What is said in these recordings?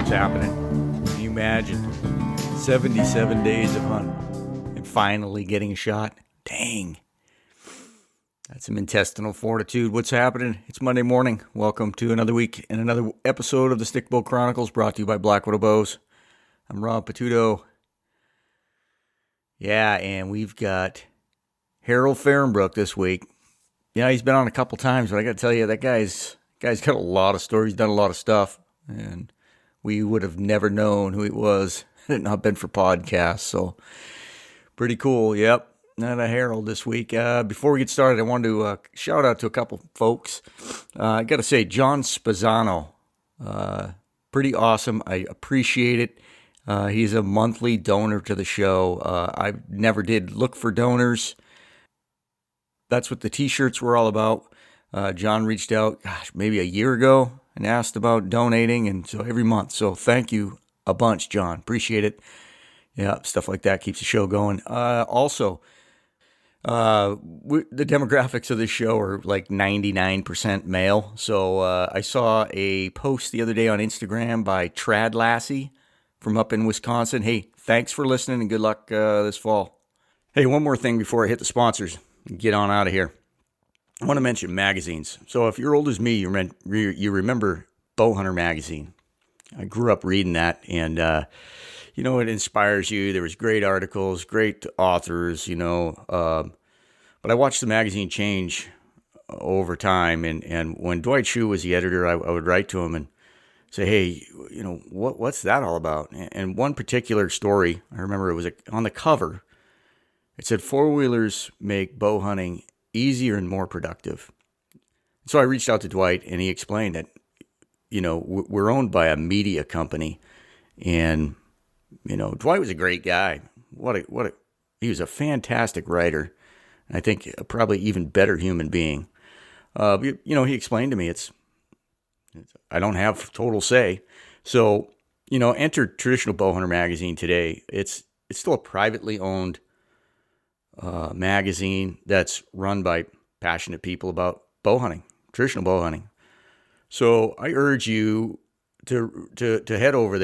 what's happening. Can you imagine 77 days of hunting and finally getting a shot? Dang. That's some intestinal fortitude. What's happening? It's Monday morning. Welcome to another week and another episode of the Stickbow Chronicles, brought to you by Blackwidow Bows. I'm Rob Patudo. Yeah, and we've got Harlod Fahrenbrook this week. Yeah, he's been on a couple times, but I got to tell you, that guy's got a lot of stories, done a lot of stuff, and we would have never known who he was had it not been for podcasts. So pretty cool. Yep. Not a Harlod this week. Before we get started, I wanted to shout out to a couple folks. I got to say, John Spazzano, pretty awesome. I appreciate it. He's a monthly donor to the show. I never did look for donors. That's what the t-shirts were all about. John reached out, maybe a year ago and asked about donating, and so every month. So thank you a bunch, John. Appreciate it. Yeah, stuff like that keeps the show going. Also, the demographics of this show are like 99% male. So I saw a post the other day on Instagram by Trad Lassie from up in Wisconsin. Hey, thanks for listening and good luck this fall. Hey, one more thing before I hit the sponsors and get on out of here. I want to mention magazines. So if you're old as me, you remember Bowhunter magazine. I grew up reading that, and it inspires you. There was great articles, great authors, but I watched the magazine change over time, and when Dwight Shue was the editor, I would write to him and say, hey, what's that all about? And one particular story, I remember it was on the cover. It said, four-wheelers make bow hunting easier and more productive. So I reached out to Dwight, and he explained that, we're owned by a media company, and Dwight was a great guy. He was a fantastic writer. I think probably even better human being. He explained to me, I don't have total say. So, enter Traditional Bowhunter magazine today. It's still a privately owned magazine that's run by passionate people about bow hunting, traditional bow hunting. So I urge you to head over to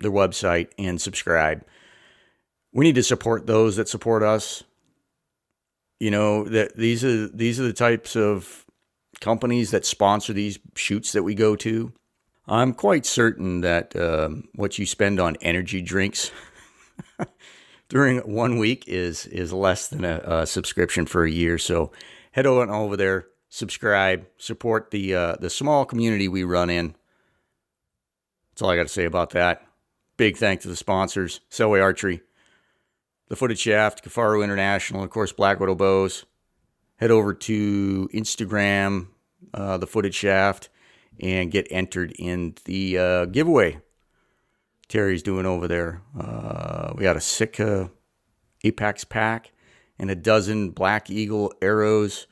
their website and subscribe. We need to support those that support us. That these are the types of companies that sponsor these shoots that we go to. I'm quite certain that what you spend on energy drinks during 1 week is less than a subscription for a year. So head on over there, subscribe, support the small community we run in. That's all I got to say about that. Big thanks to the sponsors: Selway Archery, the Footed Shaft, Kifaru Intl, and of course Blackwidow Bows. Head over to Instagram, the Footed Shaft, and get entered in the giveaway Terry's doing over there. We got a Sitka Apex pack and a dozen Black Eagle arrows.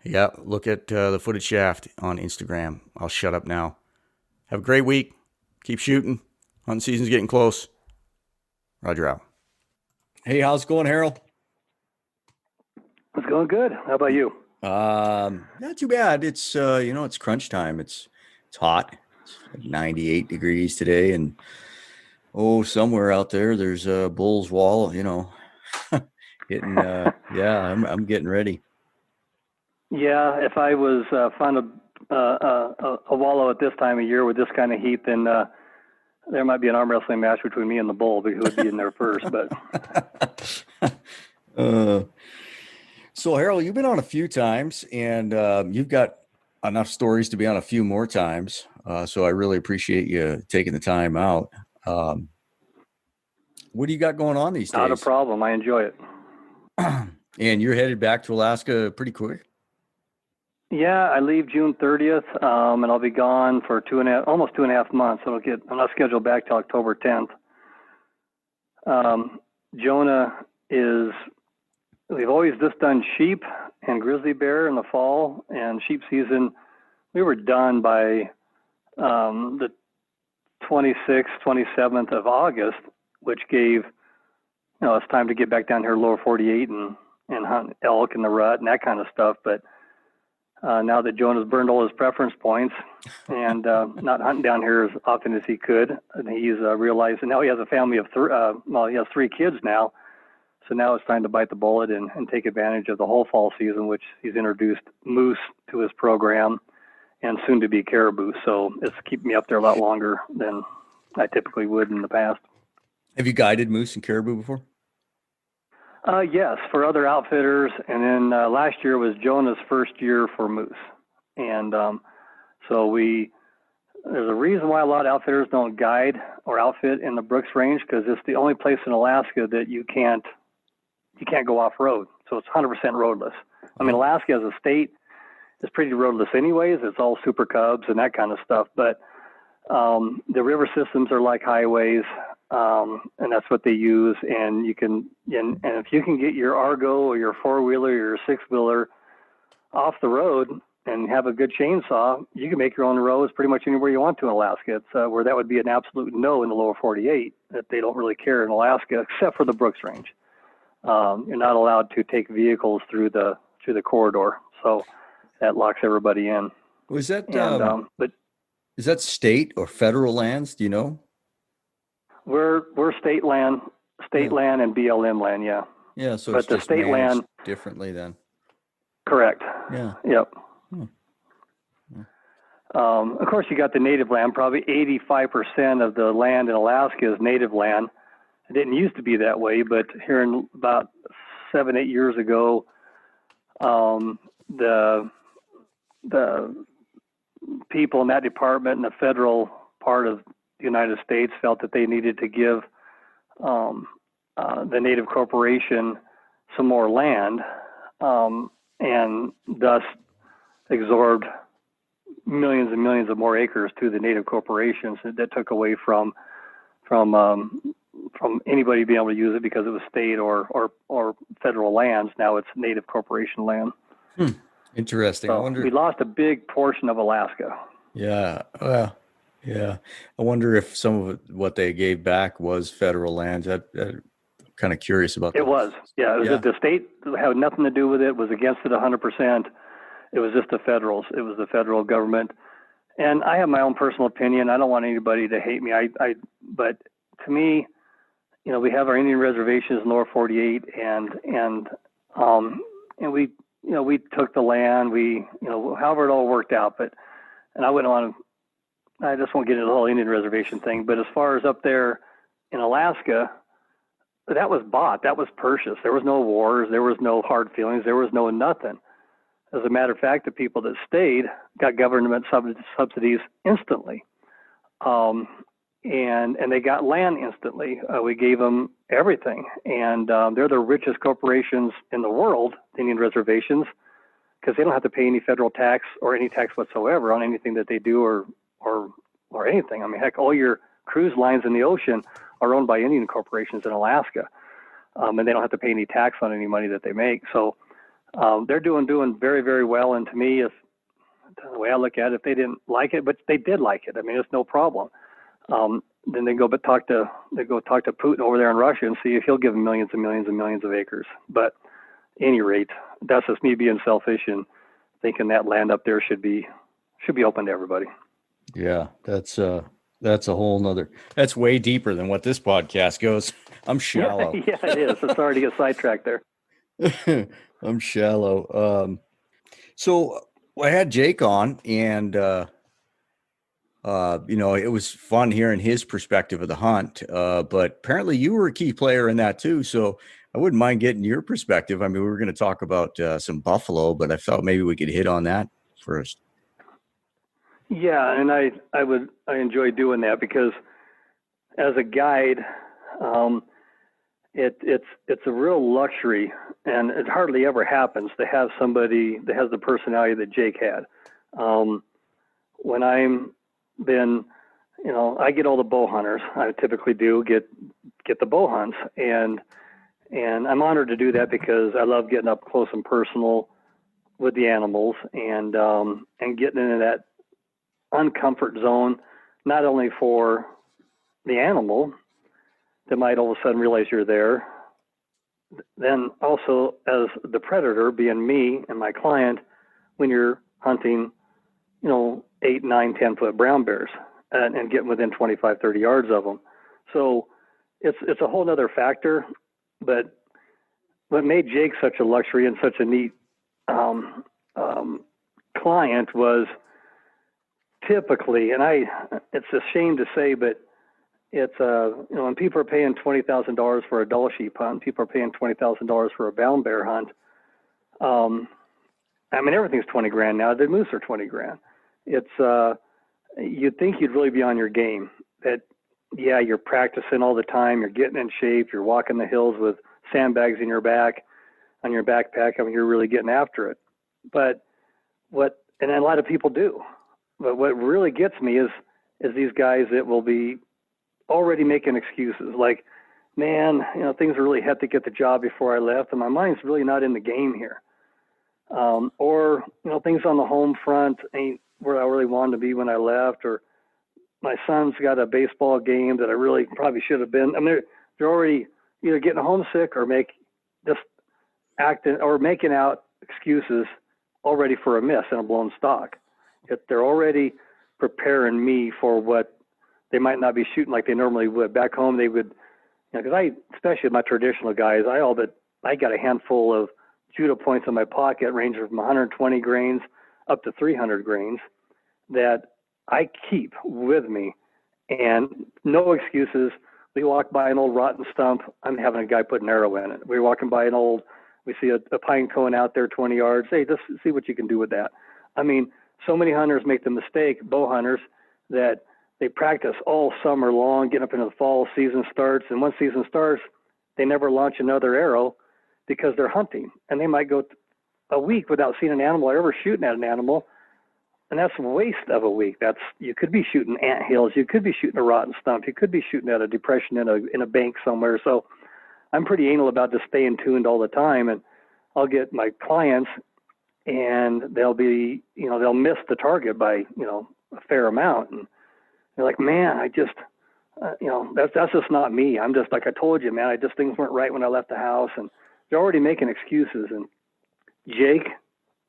Yeah, look at the Footed Shaft on Instagram. I'll shut up now. Have a great week. Keep shooting. Hunting season's getting close. Roger out. Hey, how's it going, Harlod? It's going good. How about you? Not too bad. It's it's crunch time. It's hot. It's like 98 degrees today, and somewhere out there's a bull's wall, hitting. I'm getting ready. Yeah, if I was find a wallow at this time of year with this kind of heat, then there might be an arm wrestling match between me and the bull, because who would be in there first. But so Harlod, you've been on a few times, and you've got enough stories to be on a few more times. So I really appreciate you taking the time out. What do you got going on these days? Not a problem. I enjoy it. And you're headed back to Alaska pretty quick? Yeah, I leave June 30th, and I'll be gone for almost 2.5 months. I'm not scheduled back till October 10th. Jonah we've always just done sheep and grizzly bear in the fall, and sheep season, we were done by the 26th, 27th of August, which gave, us time to get back down here lower 48 and hunt elk in the rut and that kind of stuff. But now that Jonah's burned all his preference points and not hunting down here as often as he could. And he's realized, and now he has a family of he has 3 kids now. So now it's time to bite the bullet and take advantage of the whole fall season, which he's introduced moose to his program and soon to be caribou. So it's keeping me up there a lot longer than I typically would in the past. Have you guided moose and caribou before? Yes, for other outfitters. And then last year was Jonah's first year for moose. And so there's a reason why a lot of outfitters don't guide or outfit in the Brooks Range, because it's the only place in Alaska that you can't go off-road. So it's 100% roadless. I mean, Alaska as a state is pretty roadless anyways. It's all super cubs and that kind of stuff. But the river systems are like highways, and that's what they use. And and if you can get your Argo or your 4-wheeler or your 6-wheeler off the road and have a good chainsaw, you can make your own roads pretty much anywhere you want to in Alaska. It's where that would be an absolute no in the lower 48, that they don't really care in Alaska, except for the Brooks Range. You're not allowed to take vehicles through the corridor, so that locks everybody in. Was that but is that state or federal lands? Do you know? We're state land, land, and BLM land. Yeah. Yeah. So but it's the just state land differently then. Correct. Yeah. Yep. Hmm. Of course, you got the native land. Probably 85% of the land in Alaska is native land. It didn't used to be that way, but here in about 7-8 years ago, the people in that department and the federal part of the United States felt that they needed to give the native corporation some more land, and thus absorbed millions and millions of more acres to the native corporations that took away from anybody being able to use it because it was state or federal lands. Now it's native corporation land. Interesting. So I wonder. we lost a big portion of Alaska. Yeah. Yeah. I wonder if some of what they gave back was federal lands. I'm kind of curious about that. It was. Yeah. It was the state had nothing to do with it, was against it 100%. It was just the federals. It was the federal government. And I have my own personal opinion. I don't want anybody to hate me. But to me, we have our Indian reservations in lower 48, and we took the land. However it all worked out. And I just won't get into the whole Indian reservation thing. But as far as up there in Alaska, that was bought. That was purchased. There was no wars. There was no hard feelings. There was no nothing. As a matter of fact, the people that stayed got government subsidies instantly. And they got land instantly. We gave them everything. And they're the richest corporations in the world, Indian reservations, because they don't have to pay any federal tax or any tax whatsoever on anything that they do or anything. I mean, heck, all your cruise lines in the ocean are owned by Indian corporations in Alaska. And they don't have to pay any tax on any money that they make. So they're doing very, very well. And to me, if the way I look at it, if they didn't like it, but they did like it, I mean, it's no problem. Then they go talk to Putin over there in Russia and see if he'll give them millions and millions and millions of acres. But at any rate, that's just me being selfish and thinking that land up there should be open to everybody. Yeah, that's a whole nother. That's way deeper than what this podcast goes. I'm shallow. Yeah, it is. So sorry to get sidetracked there. I'm shallow. So I had Jake on, and it was fun hearing his perspective of the hunt. But apparently you were a key player in that too. So I wouldn't mind getting your perspective. I mean, we were going to talk about some buffalo, but I thought maybe we could hit on that first. Yeah, and I enjoy doing that because as a guide, it's a real luxury, and it hardly ever happens to have somebody that has the personality that Jake had. When I get all the bow hunters. I typically do get the bow hunts, and I'm honored to do that because I love getting up close and personal with the animals and getting into that uncomfort zone, not only for the animal that might all of a sudden realize you're there, then also as the predator, being me and my client, when you're hunting, 8, 9, 10-foot brown bears and getting within 25, 30 yards of them. So it's a whole other factor. But what made Jake such a luxury and such a neat client was typically, and it's a shame to say, but it's when people are paying $20,000 for a Dall sheep hunt, people are paying $20,000 for a brown bear hunt. Everything's $20,000 now. The moose are $20,000. It's you'd think you'd really be on your game. That you're practicing all the time. You're getting in shape. You're walking the hills with sandbags in your back, on your backpack. You're really getting after it. But and a lot of people do. But what really gets me is these guys that will be already making excuses. Like, man, things are really hectic at the job before I left, and my mind's really not in the game here. Or things on the home front ain't where I really wanted to be when I left, or my son's got a baseball game that I really probably should have been. They're already either getting homesick or making out excuses already for a miss and a blown stock. They're already preparing me for what they might not be shooting like they normally would. Back home, they would, because especially my traditional guys, I got a handful of judo points in my pocket, ranging from 120 grains up to 300 grains, that I keep with me, and no excuses. We walk by an old rotten stump, I'm having a guy put an arrow in it. We're walking by we see a pine cone out there 20 yards. Hey, just see what you can do with that. So many hunters make the mistake, bow hunters, that they practice all summer long, getting up into the fall, season starts, and once season starts, they never launch another arrow because they're hunting. And they might go a week without seeing an animal or ever shooting at an animal, and that's a waste of a week. You could be shooting ant hills, you could be shooting a rotten stump, you could be shooting at a depression in a bank somewhere. So I'm pretty anal about just staying tuned all the time, and I'll get my clients, and they'll miss the target by a fair amount, and they're like, man, I just that's just not me. I'm just like I told you, man. Things weren't right when I left the house, and they're already making excuses. And Jake,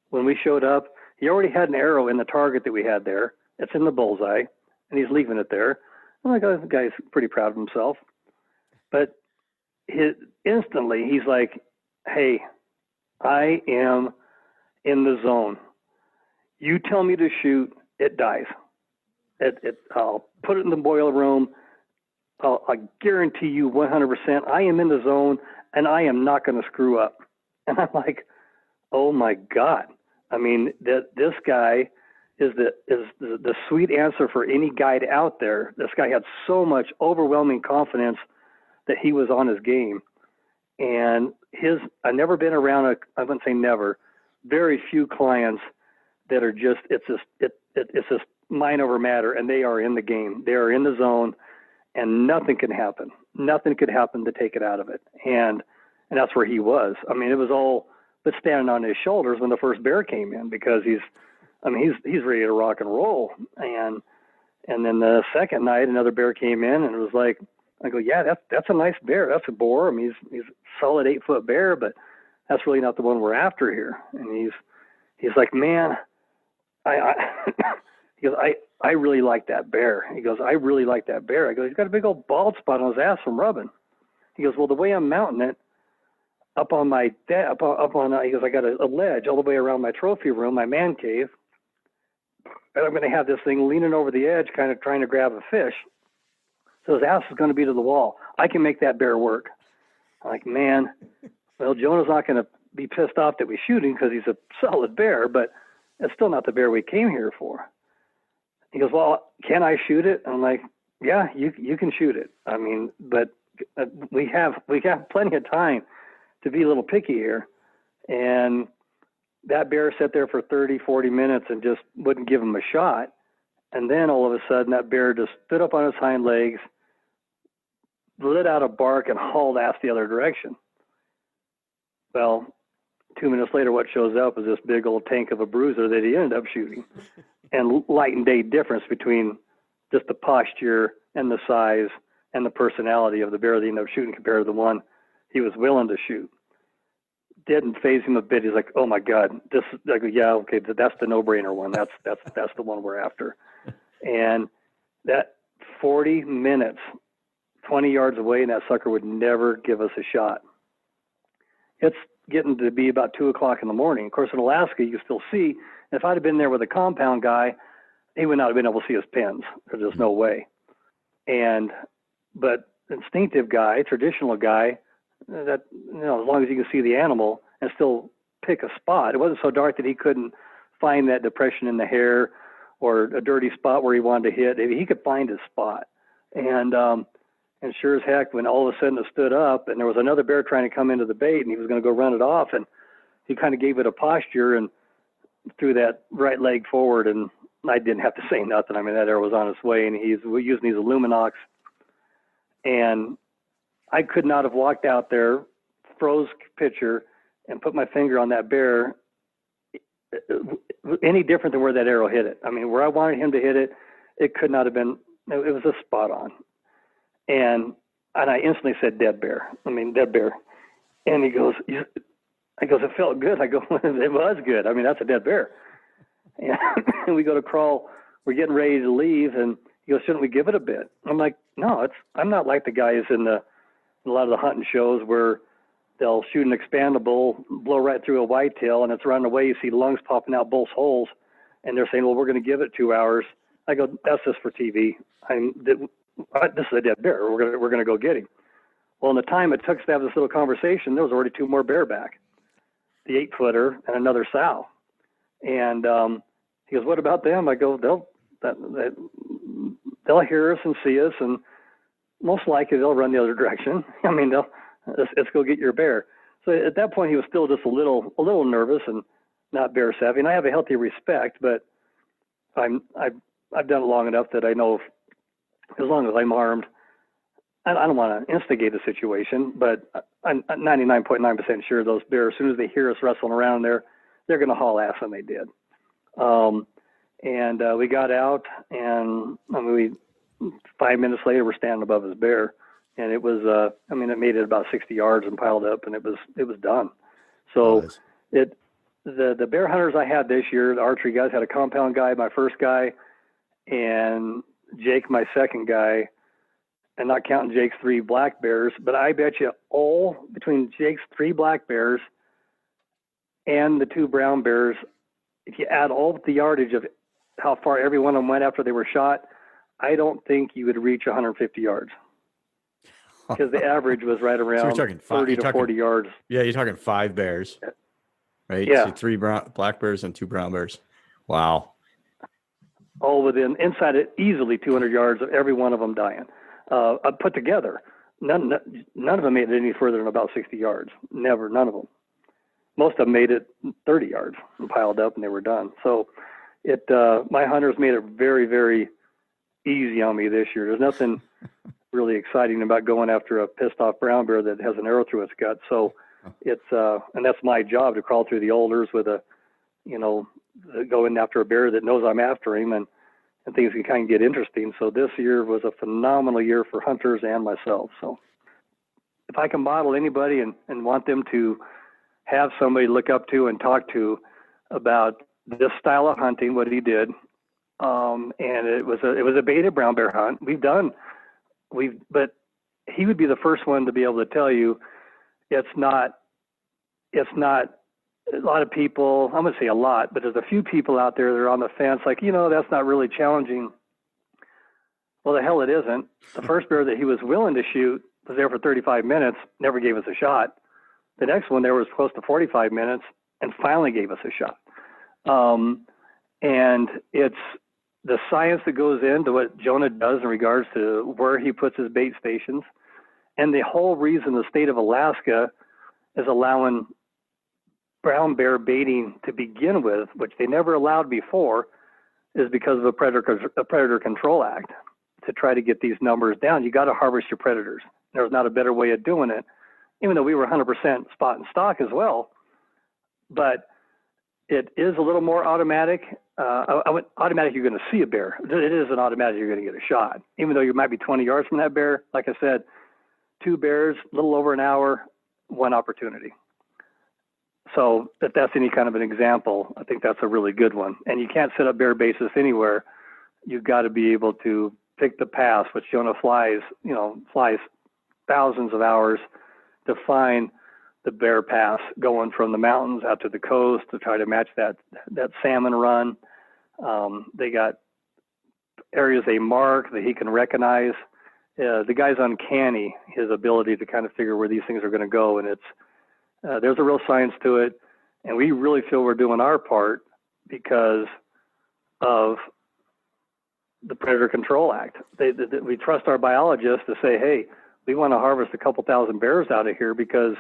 when we showed up, he already had an arrow in the target that we had there. It's in the bullseye, and he's leaving it there. I'm like, oh, the guy's pretty proud of himself. But instantly, he's like, hey, I am in the zone. You tell me to shoot, it dies. I'll put it in the boiler room. I guarantee you 100% I am in the zone, and I am not going to screw up. And I'm like, oh my God. This guy is the sweet answer for any guide out there. This guy had so much overwhelming confidence that he was on his game. And I've never been around I wouldn't say never, very few clients that are just, it's just mind over matter, and they are in the game. They are in the zone, and nothing can happen. Nothing could happen to take it out of it. And that's where he was. It was all but standing on his shoulders when the first bear came in, because he's ready to rock and roll. And then the second night, another bear came in, and it was like, I go, yeah, that's a nice bear. That's a boar. He's a solid 8-foot bear, but that's really not the one we're after here. And he's like, man, he goes, I really like that bear. He goes, I really like that bear. I go, he's got a big old bald spot on his ass from rubbing. He goes, well, the way I'm mounting it up on he goes, I got a ledge all the way around my trophy room, my man cave. And I'm going to have this thing leaning over the edge, kind of trying to grab a fish. So his ass is going to be to the wall. I can make that bear work. I'm like, man, well, Jonah's not going to be pissed off that we shoot him because he's a solid bear, but it's still not the bear we came here for. He goes, well, can I shoot it? I'm like, yeah, you can shoot it. But we have plenty of time to be a little picky here. And that bear sat there for 30, 40 minutes and just wouldn't give him a shot. And then all of a sudden that bear just stood up on his hind legs, let out a bark, and hauled ass the other direction. Well, 2 minutes later, what shows up is this big old tank of a bruiser that he ended up shooting. And light and day difference between just the posture and the size and the personality of the bear that he ended up shooting compared to the one he was willing to shoot. didn't phase him a bit. He's like, "Oh my God, this." I go, "Yeah, okay, that's the no-brainer one. That's the one we're after." And that 40 minutes, 20 yards away, and that sucker would never give us a shot. It's getting to be about 2 o'clock in the morning. Of course, in Alaska, you still see. If I'd have been there with a compound guy, he would not have been able to see his pins. There's just no way. But instinctive guy, traditional guy, that, as long as you can see the animal and still pick a spot. It wasn't so dark that he couldn't find that depression in the hair or a dirty spot where he wanted to hit. He could find his spot. And sure as heck, when all of a sudden it stood up and there was another bear trying to come into the bait and he was going to go run it off, and he kind of gave it a posture and threw that right leg forward, and I didn't have to say nothing. I mean, that arrow was on its way, and he's using these Illuminox, and I could not have walked out there, froze picture, and put my finger on that bear any different than where that arrow hit it. I mean, where I wanted him to hit it, it could not have been. It was a spot on, and I instantly said, "Dead bear." I mean, dead bear. And he goes, I goes, "It felt good." I go, "It was good. I mean, that's a dead bear." And we go to crawl. We're getting ready to leave, and he goes, "Shouldn't we give it a bit?" I'm like, "No, I'm not like the guys in a lot of the hunting shows where they'll shoot an expandable, blow right through a whitetail, and it's running away. You see lungs popping out both holes, and they're saying, 'Well, we're going to give it 2 hours.'" I go, "That's just for TV. This is a dead bear. We're going to go get him." Well, in the time it took to have this little conversation, there was already 2 more bear back, the 8-footer and another sow. And he goes, "What about them?" I go, they'll hear us and see us, and most likely they'll run the other direction. I mean, let's go get your bear. So at that point, he was still just a little nervous and not bear savvy. And I have a healthy respect, but I've done it long enough that I know as long as I'm armed, I don't want to instigate the situation, but I'm 99.9% sure those bears, as soon as they hear us wrestling around there, they're going to haul ass, and they did. We got out, and 5 minutes later, we're standing above his bear, and it was, it made it about 60 yards and piled up, and it was done. So the bear hunters I had this year, the archery guys, had a compound guy, my first guy, and Jake, my second guy, and not counting Jake's 3 black bears, but I bet you all between Jake's 3 black bears and the 2 brown bears, if you add all the yardage of how far every one of them went after they were shot, I don't think you would reach 150 yards, because the average was right around 30 to 40 yards. Yeah, you're talking 5 bears, right? Yeah. So 3 black bears and 2 brown bears. Wow. All within, inside it, easily 200 yards of every one of them dying. Put together, none of them made it any further than about 60 yards. Never, none of them. Most of them made it 30 yards and piled up, and they were done. So my hunters made it very, very easy on me this year. There's nothing really exciting about going after a pissed off brown bear that has an arrow through its gut. So and that's my job, to crawl through the alders with go in after a bear that knows I'm after him, and things can kind of get interesting. So this year was a phenomenal year for hunters and myself. So if I can model anybody and want them to have somebody look up to and talk to about this style of hunting, what he did, and it was a baited brown bear hunt. But he would be the first one to be able to tell you it's not a lot of people, I'm going to say a lot, but there's a few people out there that are on the fence, like, that's not really challenging. Well, the hell it isn't. The first bear that he was willing to shoot was there for 35 minutes, never gave us a shot. The next one there was close to 45 minutes and finally gave us a shot. And it's the science that goes into what Jonah does in regards to where he puts his bait stations. And the whole reason the state of Alaska is allowing brown bear baiting to begin with, which they never allowed before, is because of a Predator Control Act. To try to get these numbers down, you got to harvest your predators. There's not a better way of doing it, even though we were 100% spot and stock as well. But it is a little more automatic. Automatic, you're going to see a bear. It isn't automatic you're going to get a shot, even though you might be 20 yards from that bear. Like I said, 2 bears, a little over an hour, 1 opportunity. So if that's any kind of an example, I think that's a really good one. And you can't set up bear basis anywhere. You've got to be able to pick the pass, which Jonah flies thousands of hours to find the bear pass going from the mountains out to the coast to try to match that salmon run. They got areas they mark that he can recognize. The guy's uncanny, his ability to kind of figure where these things are going to go. And there's a real science to it. And we really feel we're doing our part because of the Predator Control Act. We trust our biologists to say, hey, we want to harvest a couple thousand bears out of here because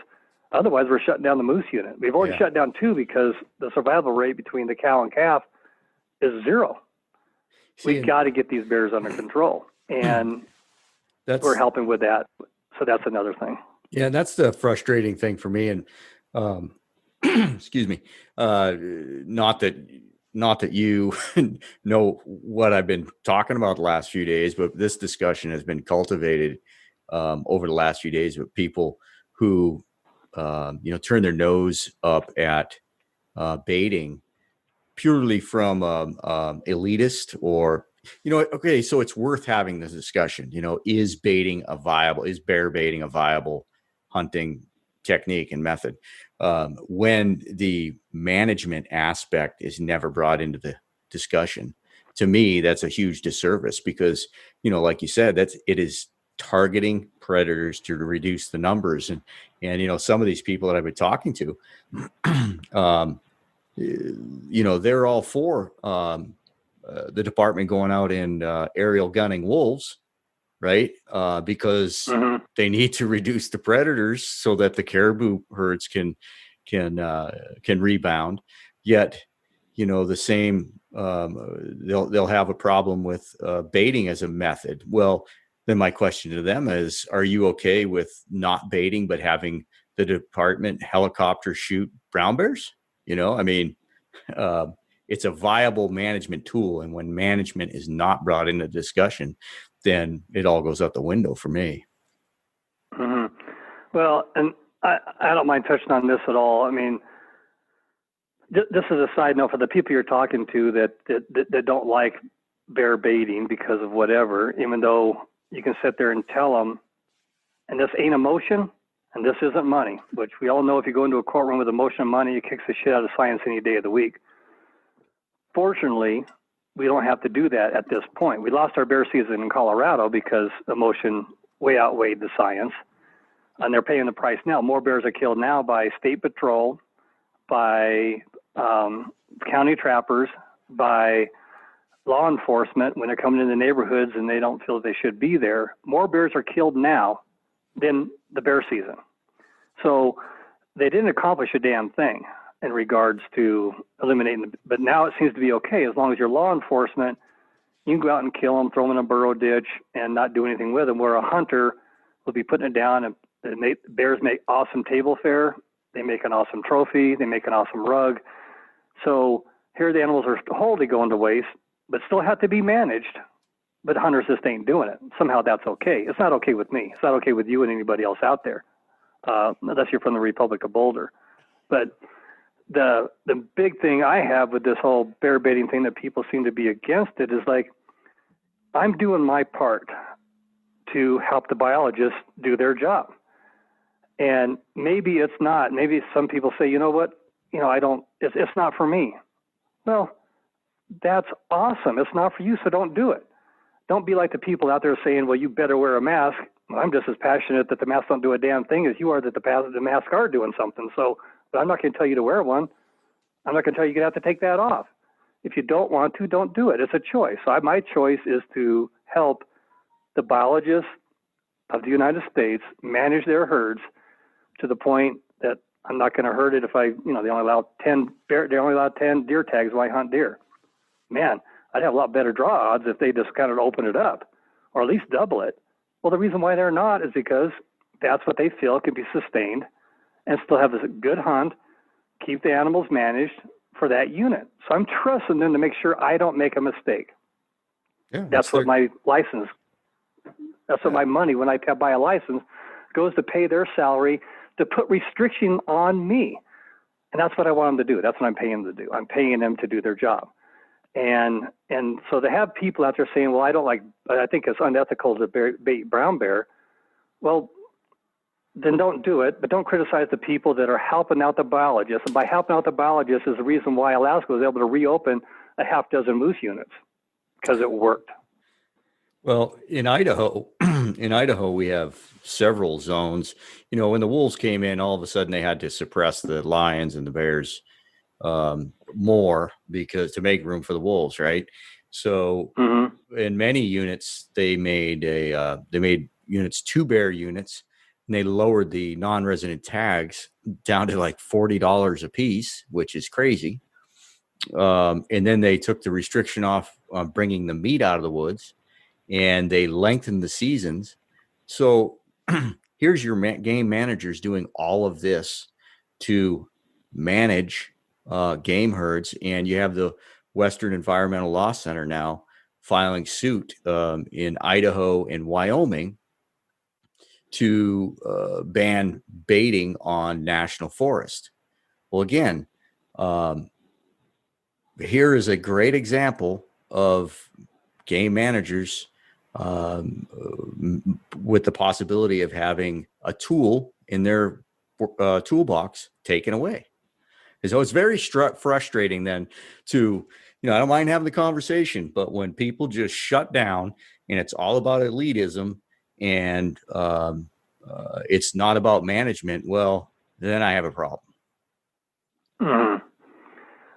otherwise we're shutting down the moose unit. We've already shut down 2 because the survival rate between the cow and calf is 0. We've got to get these bears under control. And we're helping with that. So that's another thing. Yeah, that's the frustrating thing for me. And excuse me, not that you know what I've been talking about the last few days, but this discussion has been cultivated over the last few days with people who, turn their nose up at baiting purely from elitist or, okay, so it's worth having this discussion. Is bear baiting a viable hunting technique and method? When the management aspect is never brought into the discussion, to me, that's a huge disservice because, like you said, it is targeting predators to reduce the numbers. And some of these people that I've been talking to, they're all for the department going out and aerial gunning wolves, right? Because they need to reduce the predators so that the caribou herds can rebound. Yet, the same they'll have a problem with baiting as a method. Well, then my question to them is: are you okay with not baiting but having the department helicopter shoot brown bears? It's a viable management tool, and when management is not brought into discussion, then it all goes out the window for me. Mm-hmm. Well, and I don't mind touching on this at all. I mean, this is a side note for the people you're talking to that don't like bear baiting because of whatever, even though you can sit there and tell them, and this ain't emotion, and this isn't money, which we all know if you go into a courtroom with emotion and money, it kicks the shit out of science any day of the week. Fortunately, we don't have to do that at this point. We lost our bear season in Colorado because emotion way outweighed the science, and they're paying the price now. More bears are killed now by state patrol, by county trappers, by law enforcement when they're coming into neighborhoods and they don't feel they should be there. More bears are killed now than the bear season. So they didn't accomplish a damn thing in regards to eliminating, but now it seems to be okay. As long as you're law enforcement, you can go out and kill them, throw them in a burrow ditch and not do anything with them, where a hunter will be putting it down. And bears make awesome table fare. They make an awesome trophy. They make an awesome rug. So here the animals are wholly going to waste, but still have to be managed. But hunters just ain't doing it. Somehow that's okay. It's not okay with me. It's not okay with you and anybody else out there, unless you're from the Republic of Boulder. But the big thing I have with this whole bear baiting thing that people seem to be against it is like, I'm doing my part to help the biologists do their job. And maybe it's not. Maybe some people say, you know what? It's not for me. Well, that's awesome. It's not for you, so don't do it. Don't be like the people out there saying, well, you better wear a mask. Well, I'm just as passionate that the masks don't do a damn thing as you are that the masks are doing something. So, but I'm not going to tell you to wear one. I'm not going to tell you you're going to have to take that off. If you don't want to, don't do it. It's a choice. So my choice is to help the biologists of the United States manage their herds to the point that I'm not going to hurt it if they only allow 10 deer tags when I hunt deer. Man, I'd have a lot better draw odds if they just kind of open it up or at least double it. Well, the reason why they're not is because that's what they feel can be sustained and still have this good hunt, keep the animals managed for that unit. So I'm trusting them to make sure I don't make a mistake. Yeah, that's what my license, that's what my money, when I buy a license, goes to pay their salary to put restriction on me. And that's what I want them to do. That's what I'm paying them to do. I'm paying them to do their job. And so to have people out there saying, well, I think it's unethical to bait brown bear. Well, then don't do it, but don't criticize the people that are helping out the biologists. And by helping out the biologists is the reason why Alaska was able to reopen a half dozen moose units, because it worked. Well, in Idaho, we have several zones. When the wolves came in, all of a sudden they had to suppress the lions and the bears more because to make room for the wolves, right? So in many units, they made units 2 bear units, and they lowered the non-resident tags down to like $40 a piece, which is crazy. And then they took the restriction off on bringing the meat out of the woods, and they lengthened the seasons. So here's your game managers doing all of this to manage game herds, and you have the Western Environmental Law Center now filing suit in Idaho and Wyoming to ban baiting on national forest. Well, again, here is a great example of game managers with the possibility of having a tool in their toolbox taken away. And so it's very frustrating then to, I don't mind having the conversation, but when people just shut down and it's all about elitism and it's not about management, well, then I have a problem. Mm-hmm.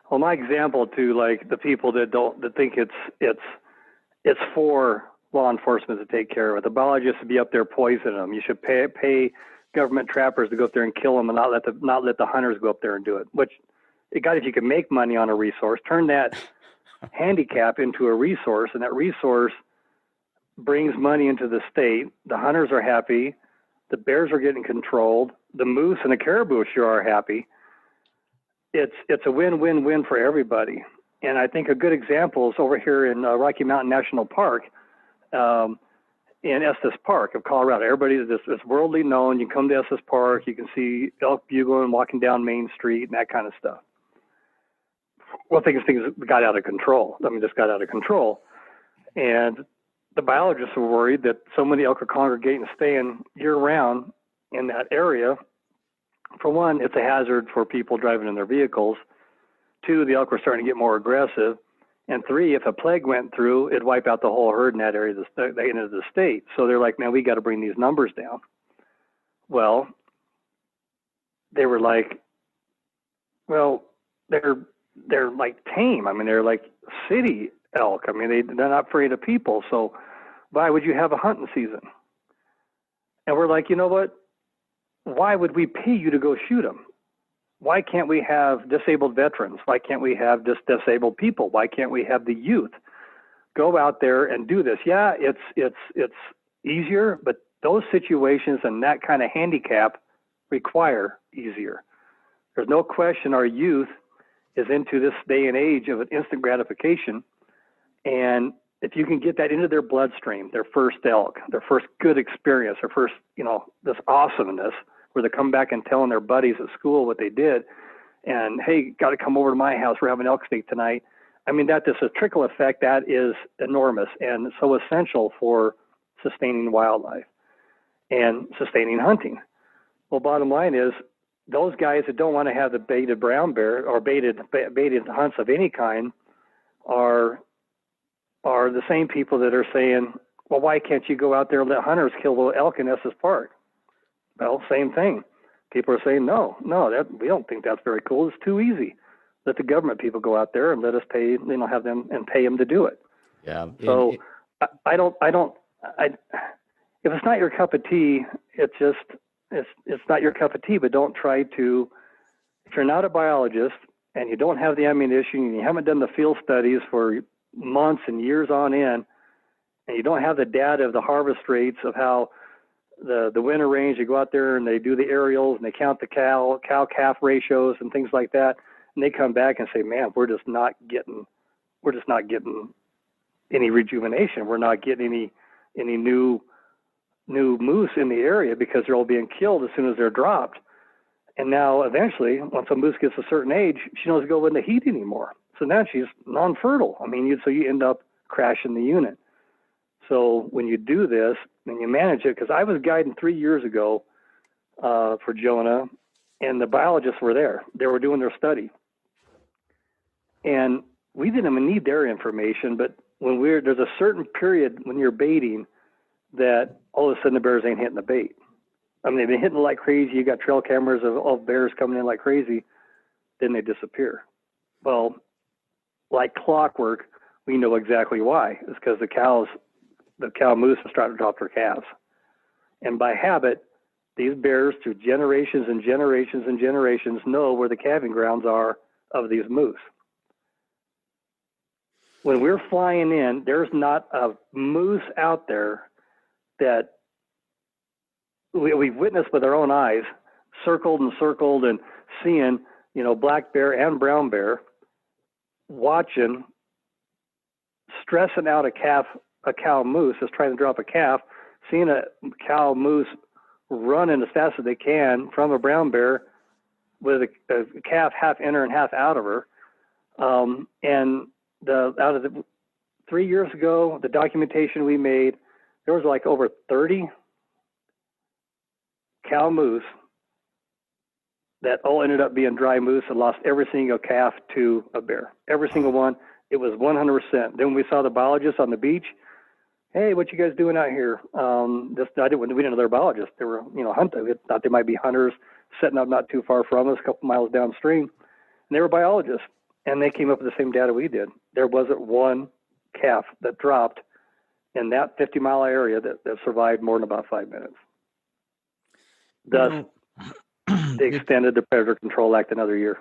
Well, my example to like the people that think it's for law enforcement to take care of it. The biologists to be up there poisoning them. You should pay government trappers to go up there and kill them, and not let the hunters go up there and do it. Which, God, if you can make money on a resource, turn that handicap into a resource, and that resource brings money into the state. The hunters are happy. The bears are getting controlled. The moose and the caribou sure are happy. It's a win-win-win for everybody. And I think a good example is over here in Rocky Mountain National Park, in Estes Park of Colorado. Everybody, this worldly known. You come to Estes Park, you can see elk bugling walking down Main Street and that kind of stuff. Well, things got out of control. Just got out of control. And the biologists were worried that so many elk are congregating and staying year-round in that area. For one, it's a hazard for people driving in their vehicles. 2, the elk were starting to get more aggressive. And 3, if a plague went through, it'd wipe out the whole herd in that area of the state. So they're like, man, we got to bring these numbers down. Well, they were like, well, they're like tame. They're like city elk. They're not afraid of people. So why would you have a hunting season? And we're like, you know what? Why would we pay you to go shoot them? Why can't we have disabled veterans? Why can't we have just disabled people? Why can't we have the youth go out there and do this? Yeah, it's easier, but those situations and that kind of handicap require easier. There's no question our youth is into this day and age of an instant gratification. And if you can get that into their bloodstream, their first elk, their first good experience, their first, this awesomeness, where they come back and telling their buddies at school what they did, and hey, got to come over to my house. We're having elk steak tonight. That is a trickle effect that is enormous and so essential for sustaining wildlife and sustaining hunting. Well, bottom line is those guys that don't want to have the baited brown bear or baited hunts of any kind are the same people that are saying, well, why can't you go out there and let hunters kill the elk in Estes Park? Well, same thing. People are saying, no, we don't think that's very cool. It's too easy. Let the government people go out there and let us pay, have them and pay them to do it. Yeah. So if it's not your cup of tea, it's not your cup of tea, but don't try to, if you're not a biologist and you don't have the ammunition and you haven't done the field studies for months and years on end, and you don't have the data of the harvest rates of how the winter range, you go out there and they do the aerials and they count the cow-calf ratios and things like that, and they come back and say, man, we're just not getting any rejuvenation. We're not getting any new moose in the area because they're all being killed as soon as they're dropped. And now eventually, once a moose gets a certain age, she doesn't go in the heat anymore. So now she's non-fertile. I mean, so you end up crashing the unit. So when you do this and you manage it, because I was guiding 3 years ago for Jonah, and the biologists were there. They were doing their study. And we didn't even need their information, but when there's a certain period when you're baiting that all of a sudden the bears ain't hitting the bait. I mean, they've been hitting like crazy. You got trail cameras of bears coming in like crazy. Then they disappear. Well, like clockwork, we know exactly why. It's because the cow moose are starting to drop their calves. And by habit, these bears through generations and generations and generations know where the calving grounds are of these moose. When we're flying in, there's not a moose out there that we've witnessed with our own eyes, circled and seeing, black bear and brown bear, watching, stressing out a cow moose that's trying to drop a calf, seeing a cow moose running as fast as they can from a brown bear with a calf half in her and half out of her. And out of the 3 years ago, the documentation we made, there was like over 30 cow moose that all ended up being dry moose and lost every single calf to a bear. Every single one. It was 100%. Then we saw the biologists on the beach. Hey, what you guys doing out here? We didn't know they were biologists. They were, hunting. We thought they might be hunters setting up not too far from us, a couple miles downstream. And they were biologists. And they came up with the same data we did. There wasn't one calf that dropped in that 50-mile area that survived more than about 5 minutes. Thus, they extended the Predator Control Act another year.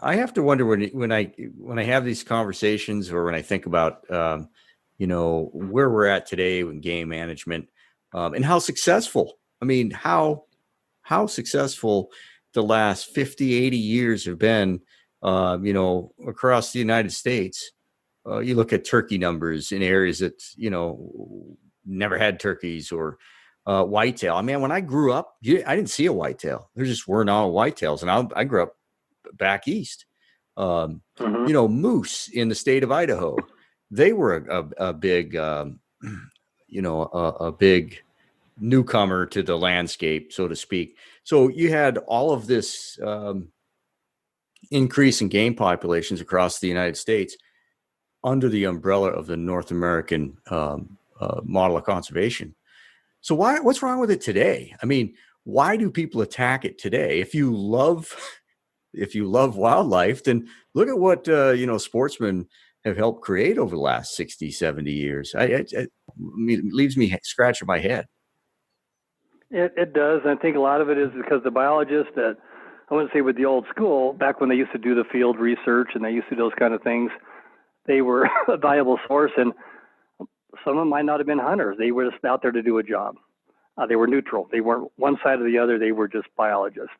I have to wonder when I have these conversations, or when I think about where we're at today with game management, and how successful. I mean, how successful the last 50, 80 years have been, across the United States. You look at turkey numbers in areas that, never had turkeys, or whitetail. I mean, when I grew up, I didn't see a whitetail. There just weren't all whitetails. And I grew up back east. Moose in the state of Idaho, they were a big, a big newcomer to the landscape, so to speak. So you had all of this increase in game populations across the United States under the umbrella of the North American model of conservation. So what's wrong with it today? I mean, why do people attack it today? If you love wildlife, then look at what sportsmen have helped create over the last 60, 70 years. It leaves me scratching my head. It does. And I think a lot of it is because the biologists that, I wouldn't say with the old school, back when they used to do the field research and they used to do those kind of things, they were a valuable source. And some of them might not have been hunters. They were just out there to do a job. They were neutral. They weren't one side or the other. They were just biologists.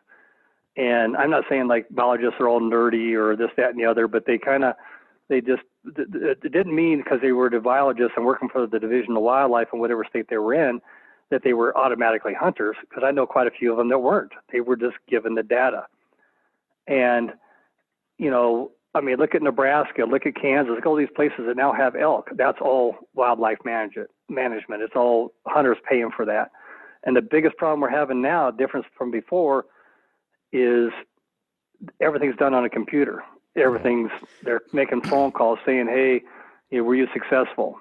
And I'm not saying like biologists are all nerdy or this, that, and the other, but it didn't mean because they were the biologists and working for the Division of Wildlife in whatever state they were in, that they were automatically hunters, because I know quite a few of them that weren't. They were just given the data. And, look at Nebraska, look at Kansas, look at all these places that now have elk. That's all wildlife management. It's all hunters paying for that. And the biggest problem we're having now, difference from before, is everything's done on a computer. They're making phone calls saying, hey, were you successful?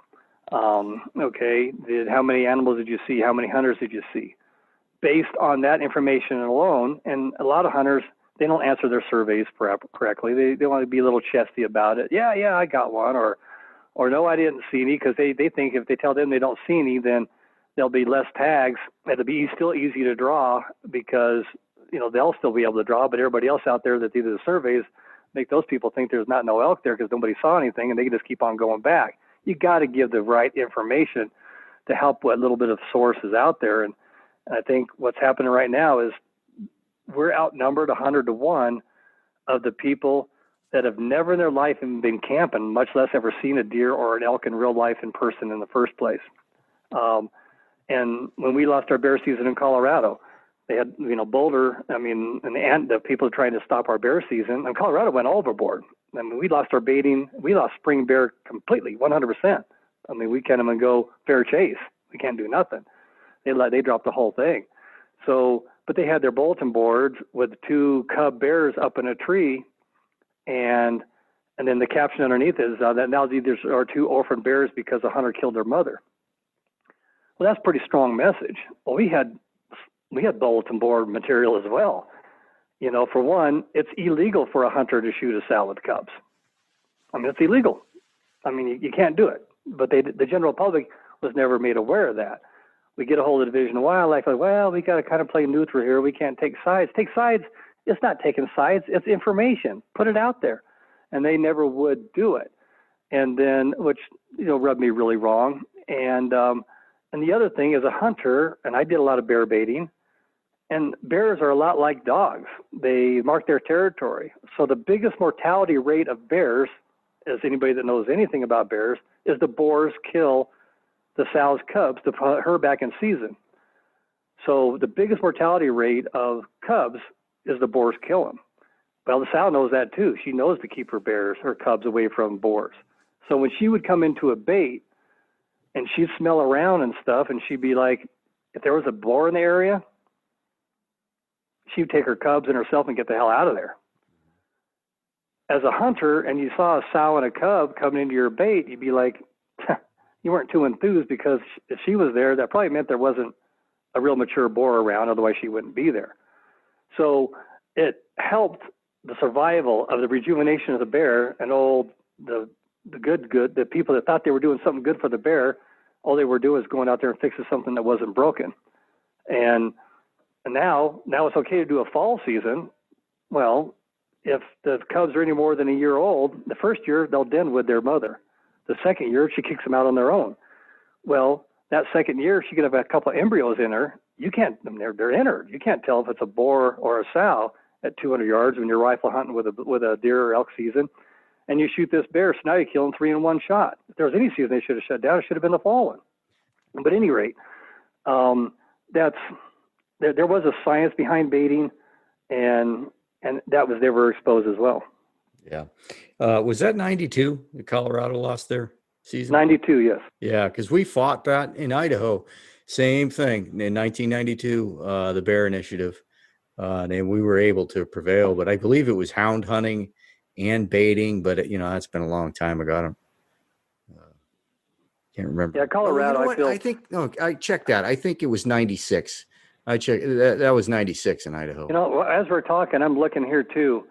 Okay, how many animals did you see? How many hunters did you see? Based on that information alone, and a lot of hunters, they don't answer their surveys correctly. They want to be a little chesty about it. Yeah, I got one, or no, I didn't see any, because they think if they tell them they don't see any, then there'll be less tags. It'll be still easy to draw, because they'll still be able to draw, but everybody else out there that do the surveys make those people think there's no elk there because nobody saw anything, and they can just keep on going back. You got to give the right information to help what little bit of source is out there. And I think what's happening right now is we're outnumbered 100 to 1 of the people that have never in their life even been camping, much less ever seen a deer or an elk in real life in person in the first place. And when we lost our bear season in Colorado, They had, Boulder. I mean, and the people trying to stop our bear season. And Colorado went overboard. I mean, we lost our baiting. We lost spring bear completely, 100%. I mean, we can't even go fair chase. We can't do nothing. They dropped the whole thing. So, but they had their bulletin boards with 2 cub bears up in a tree, and then the caption underneath is that now these are 2 orphan bears because a hunter killed their mother. Well, that's a pretty strong message. Well, we had bulletin board material as well. For one, it's illegal for a hunter to shoot a sow with cubs. I mean, it's illegal. I mean, you can't do it. But the general public was never made aware of that. We get a hold of the Division of Wildlife, like, well, we got to kind of play neutral here. We can't take sides. Take sides. It's not taking sides. It's information. Put it out there. And they never would do it. And then, which, rubbed me really wrong. And the other thing, as a hunter, and I did a lot of bear baiting, and bears are a lot like dogs. They mark their territory. So the biggest mortality rate of bears, as anybody that knows anything about bears, is the boars kill the sow's cubs to put her back in season. So the biggest mortality rate of cubs is the boars kill them. Well, the sow knows that too. She knows to keep her cubs away from boars. So when she would come into a bait and she'd smell around and stuff, and she'd be like, if there was a boar in the area, she'd take her cubs and herself and get the hell out of there. As a hunter, and you saw a sow and a cub coming into your bait, you'd be like, you weren't too enthused, because if she was there, that probably meant there wasn't a real mature boar around, otherwise she wouldn't be there. So it helped the survival of the rejuvenation of the bear, and the people that thought they were doing something good for the bear, all they were doing is going out there and fixing something that wasn't broken. And now it's okay to do a fall season. Well, if the cubs are any more than a year old, the first year they'll den with their mother. The second year, she kicks them out on their own. Well, that second year, she could have a couple of embryos in her. They're entered. You can't tell if it's a boar or a sow at 200 yards when you're rifle hunting with a deer or elk season, and you shoot this bear. So now you kill them 3 in 1 shot. If there was any season they should have shut down, it should have been the fall one. But at any rate, there was a science behind baiting, and that was never exposed as well. Yeah. Was that 92 that Colorado lost their season? 92, yes. Yeah, because we fought that in Idaho. Same thing in 1992, the Bear Initiative. And we were able to prevail. But I believe it was hound hunting and baiting. But, that's been a long time ago. Can't remember. Yeah, Colorado, I checked that. I think it was 96. I checked. That was 96 in Idaho. As we're talking, I'm looking here too.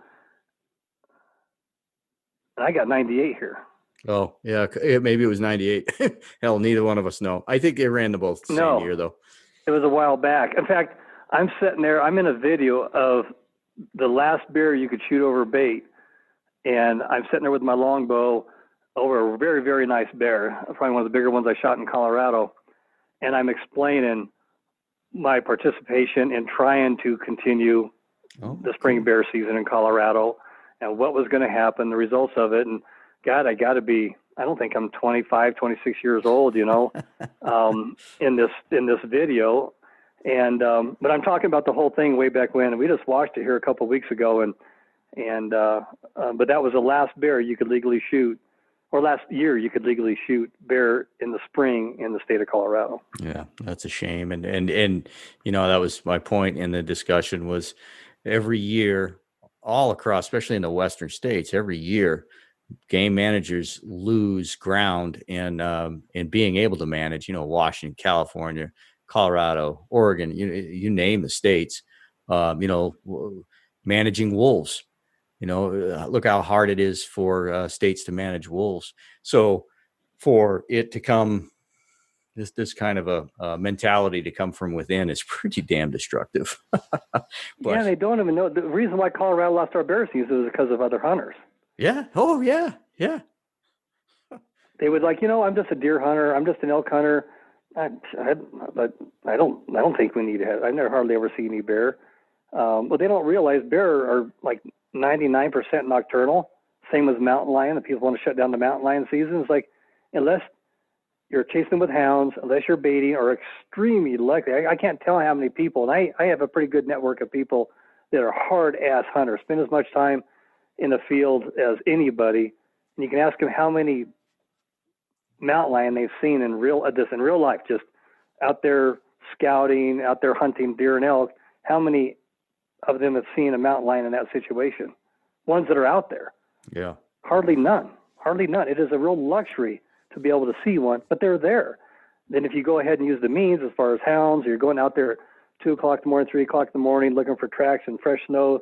And I got 98 here. Oh, yeah. Maybe it was 98. Hell, neither one of us know. I think they ran them both the same year, though. It was a while back. In fact, I'm sitting there. I'm in a video of the last bear you could shoot over bait. And I'm sitting there with my longbow over a very, very nice bear, probably one of the bigger ones I shot in Colorado. And I'm explaining my participation in trying to continue the spring bear season in Colorado, and what was going to happen, the results of it. And God, I don't think I'm 25, 26 years old, in this video. And, but I'm talking about the whole thing way back when, and we just watched it here a couple of weeks ago. But that was the last bear you could legally shoot, or last year you could legally shoot bear in the spring in the state of Colorado. Yeah, that's a shame. And that was my point in the discussion, was every year, all across, especially in the western states, every year, game managers lose ground in being able to manage, Washington, California, Colorado, Oregon, you name the states, managing wolves. Look how hard it is for states to manage wolves. So for it to come, this kind of a mentality to come from within is pretty damn destructive. Yeah, they don't even know. The reason why Colorado lost our bear season is because of other hunters. Yeah. Oh, yeah. Yeah. They would I'm just a deer hunter. I'm just an elk hunter. But I don't think we need to have. I've never hardly ever seen any bear. But they don't realize bear are like 99% nocturnal. Same as mountain lion. The people want to shut down the mountain lion season. It's like, unless you're chasing with hounds, unless you're baiting, are extremely likely. I can't tell how many people, and I have a pretty good network of people that are hard-ass hunters, spend as much time in the field as anybody, and you can ask them how many mountain lion they've seen in real life, just out there scouting, out there hunting deer and elk. How many of them have seen a mountain lion in that situation? Ones that are out there. Yeah. Hardly none. It is a real luxury to be able to see one, but they're there. Then if you go ahead and use the means as far as hounds, or you're going out there at 2 o'clock in the morning, 3 o'clock in the morning, looking for tracks and fresh snow,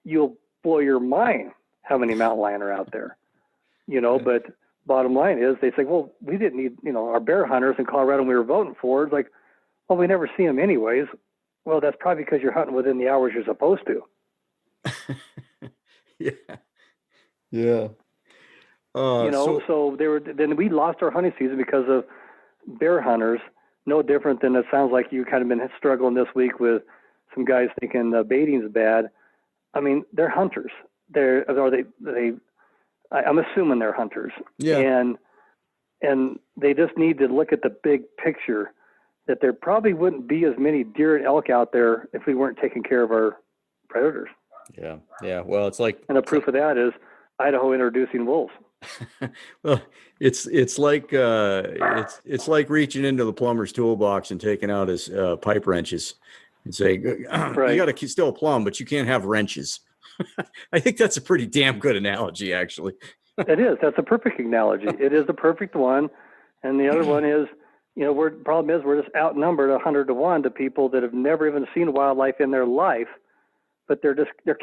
you'll blow your mind how many mountain lion are out there. But bottom line is, they say, well, we didn't need, our bear hunters in Colorado we were voting for. It's like, well, we never see them anyways. Well, that's probably because you're hunting within the hours you're supposed to. Yeah. So then we lost our hunting season because of bear hunters. No different than it sounds like you kind of been struggling this week with some guys thinking baiting's bad. I mean, they're hunters. I'm assuming they're hunters. Yeah. And they just need to look at the big picture, that there probably wouldn't be as many deer and elk out there if we weren't taking care of our predators. Yeah. Yeah. Well, it's like, and the proof of that is Idaho introducing wolves. Well, it's like reaching into the plumber's toolbox and taking out his pipe wrenches and saying, right, you got to still plumb, but you can't have wrenches. I think that's a pretty damn good analogy, actually. It is. That's a perfect analogy. It is the perfect one. And the other one is, problem is we're just outnumbered 100 to 1 to people that have never even seen wildlife in their life, but they're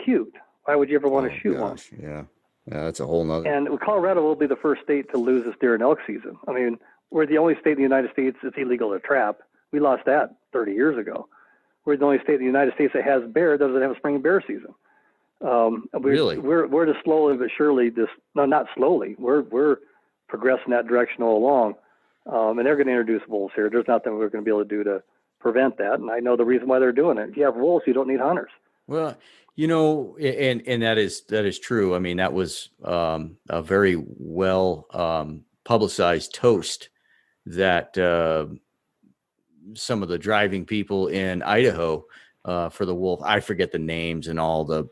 cute. Why would you ever want to shoot one? Yeah. Yeah, that's a whole nother. And Colorado will be the first state to lose its deer and elk season. I mean, we're the only state in the United States that's illegal to trap. We lost that 30 years ago. We're the only state in the United States that has bear, doesn't have a spring bear season. Really? We're just slowly but surely, not slowly, we're progressing that direction all along. And they're going to introduce wolves here. There's nothing we're going to be able to do to prevent that. And I know the reason why they're doing it. If you have wolves, you don't need hunters. Well, and that is true. I mean, that was a very well publicized toast that some of the driving people in Idaho for the wolf, I forget the names and all the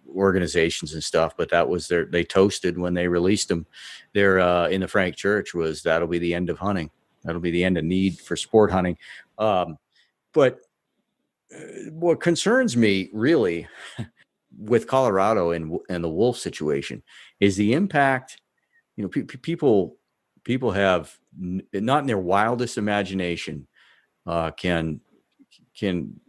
organizations and stuff, but that was they toasted when they released them there in the Frank Church was that'll be the end of hunting. That'll be the end of need for sport hunting. But what concerns me really with Colorado and the wolf situation is the impact. People have not in their wildest imagination can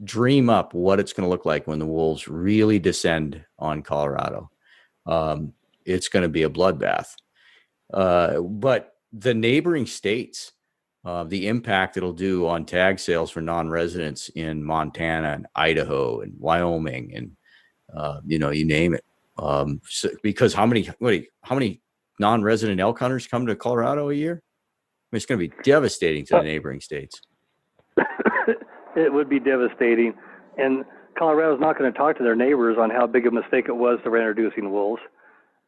dream up what it's going to look like when the wolves really descend on Colorado. It's going to be a bloodbath. But the neighboring states, the impact it'll do on tag sales for non-residents in Montana and Idaho and Wyoming and you name it. Because how many non-resident elk hunters come to Colorado a year? I mean, it's going to be devastating to the neighboring states. It would be devastating, and Colorado's not going to talk to their neighbors on how big a mistake it was to introducing wolves.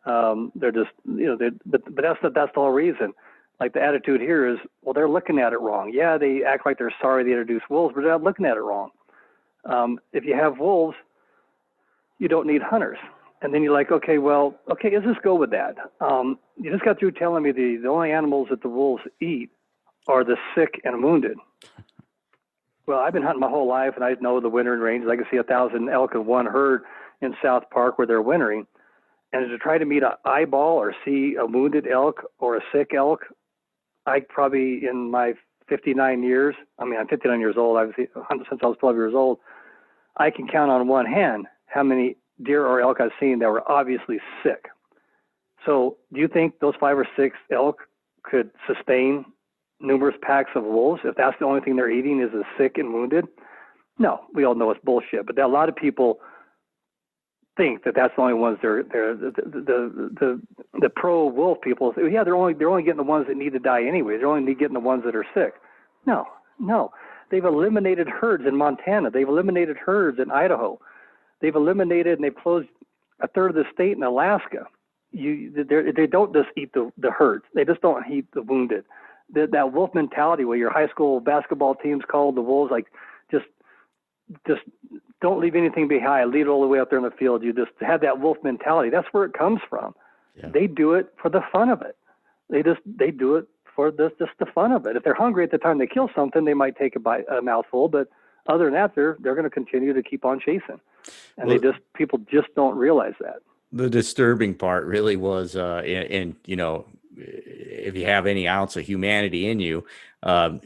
They're just, but that's the whole reason. Like the attitude here is, well, they're looking at it wrong. Yeah, they act like they're sorry they introduced wolves, but they're not looking at it wrong. If you have wolves, you don't need hunters. And then you're like, okay, let's just go with that. You just got through telling me the only animals that the wolves eat are the sick and wounded. Well, I've been hunting my whole life, and I know the wintering ranges. I can see 1,000 elk in one herd in South Park where they're wintering. And to try to meet an eyeball or see a wounded elk or a sick elk, I probably in my 59 years, I'm 59 years old, I've hunted since I was 12 years old, I can count on one hand how many deer or elk I've seen that were obviously sick. So do you think those 5 or 6 elk could sustain numerous packs of wolves if that's the only thing they're eating is the sick and wounded? No, we all know it's bullshit. But a lot of people think that that's the only ones the pro wolf people say, yeah, they're only getting the ones that need to die anyway. They're only getting the ones that are sick. No. They've eliminated herds in Montana. They've eliminated herds in Idaho. They've eliminated and they've closed a third of the state in Alaska. They don't just eat the herds. They just don't eat the wounded. that wolf mentality where your high school basketball team's called the Wolves, like just don't leave anything behind, lead it all the way up there in the field. You just have that wolf mentality. That's where it comes from. Yeah. They do it for the fun of it. They do it for just the fun of it. If they're hungry at the time they kill something, they might take a mouthful, but other than that, they're going to continue to keep on chasing. And people just don't realize that. The disturbing part really was, and you know, if you have any ounce of humanity in you,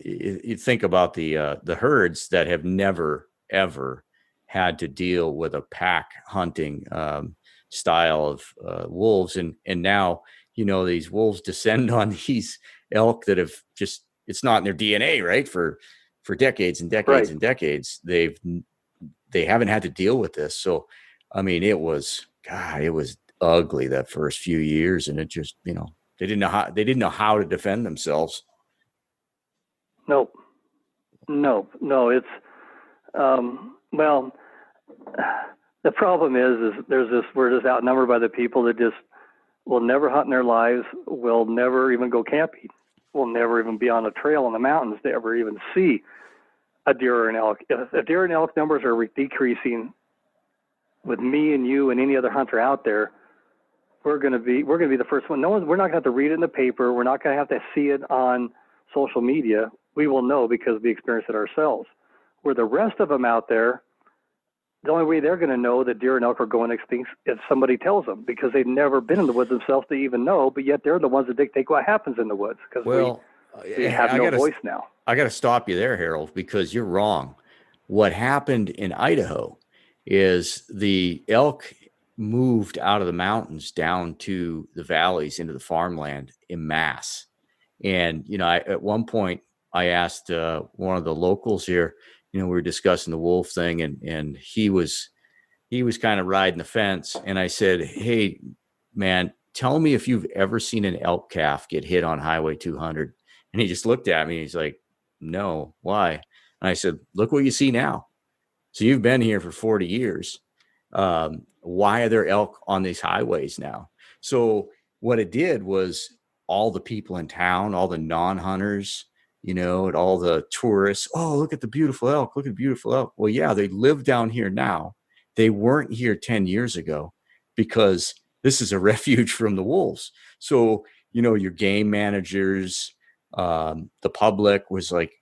you think about the herds that have never ever had to deal with a pack hunting style of wolves, and now, you know, these wolves descend on these elk that have just, it's not in their DNA, right? For decades and decades and decades, they haven't had to deal with this. So, I mean, it was ugly that first few years, and it just, you know, they didn't know how to defend themselves. No, it's, well, the problem is we're just outnumbered by the people that just will never hunt in their lives, will never even go camping, will never even be on a trail in the mountains to ever even see a deer or an elk. If deer and elk numbers are decreasing with me and you and any other hunter out there, we're going to be the first one. We're not going to have to read it in the paper. We're not going to have to see it on social media. We will know because we experienced it ourselves. Where the rest of them out there, the only way they're going to know that deer and elk are going extinct if somebody tells them, because they've never been in the woods themselves to even know, but yet they're the ones that dictate what happens in the woods, because we have no voice now. I got to stop you there, Harold, because you're wrong. What happened in Idaho is the elk moved out of the mountains down to the valleys into the farmland en masse. And, you know, at one point I asked one of the locals here, you know, we were discussing the wolf thing, and he was kind of riding the fence. And I said, hey, man, tell me if you've ever seen an elk calf get hit on Highway 200. And he just looked at me. He's like, no, why? And I said, look what you see now. So you've been here for 40 years. Why are there elk on these highways now? So what it did was all the people in town, all the non-hunters, you know, and all the tourists, oh, look at the beautiful elk, look at the beautiful elk. Well, yeah, they live down here now. They weren't here 10 years ago because this is a refuge from the wolves. So, you know, your game managers, the public was like,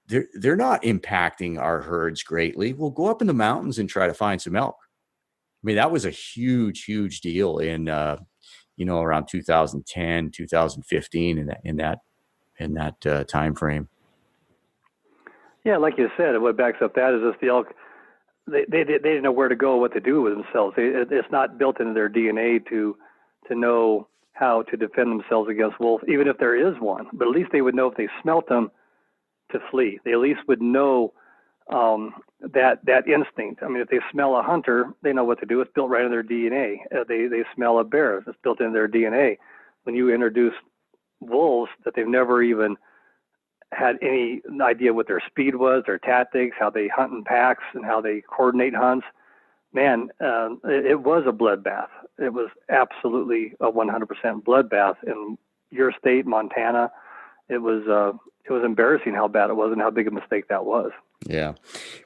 they're not impacting our herds greatly. We'll go up in the mountains and try to find some elk. I mean, that was a huge, huge deal in, you know, around 2010, 2015, in that time frame. Yeah, like you said, what backs up that is just the elk. They didn't know where to go, what to do with themselves. It's not built into their DNA to know how to defend themselves against wolf, even if there is one. But at least they would know if they smelt them to flee. They at least would know that instinct. I mean, if they smell a hunter, they know what to do. It's built right in their DNA. They smell a bear. It's built in their DNA. When you introduce wolves that they've never even had any idea what their speed was, their tactics, how they hunt in packs, and how they coordinate hunts, man, it was a bloodbath. It was absolutely a 100% bloodbath in your state, Montana. It was embarrassing how bad it was and how big a mistake that was. Yeah.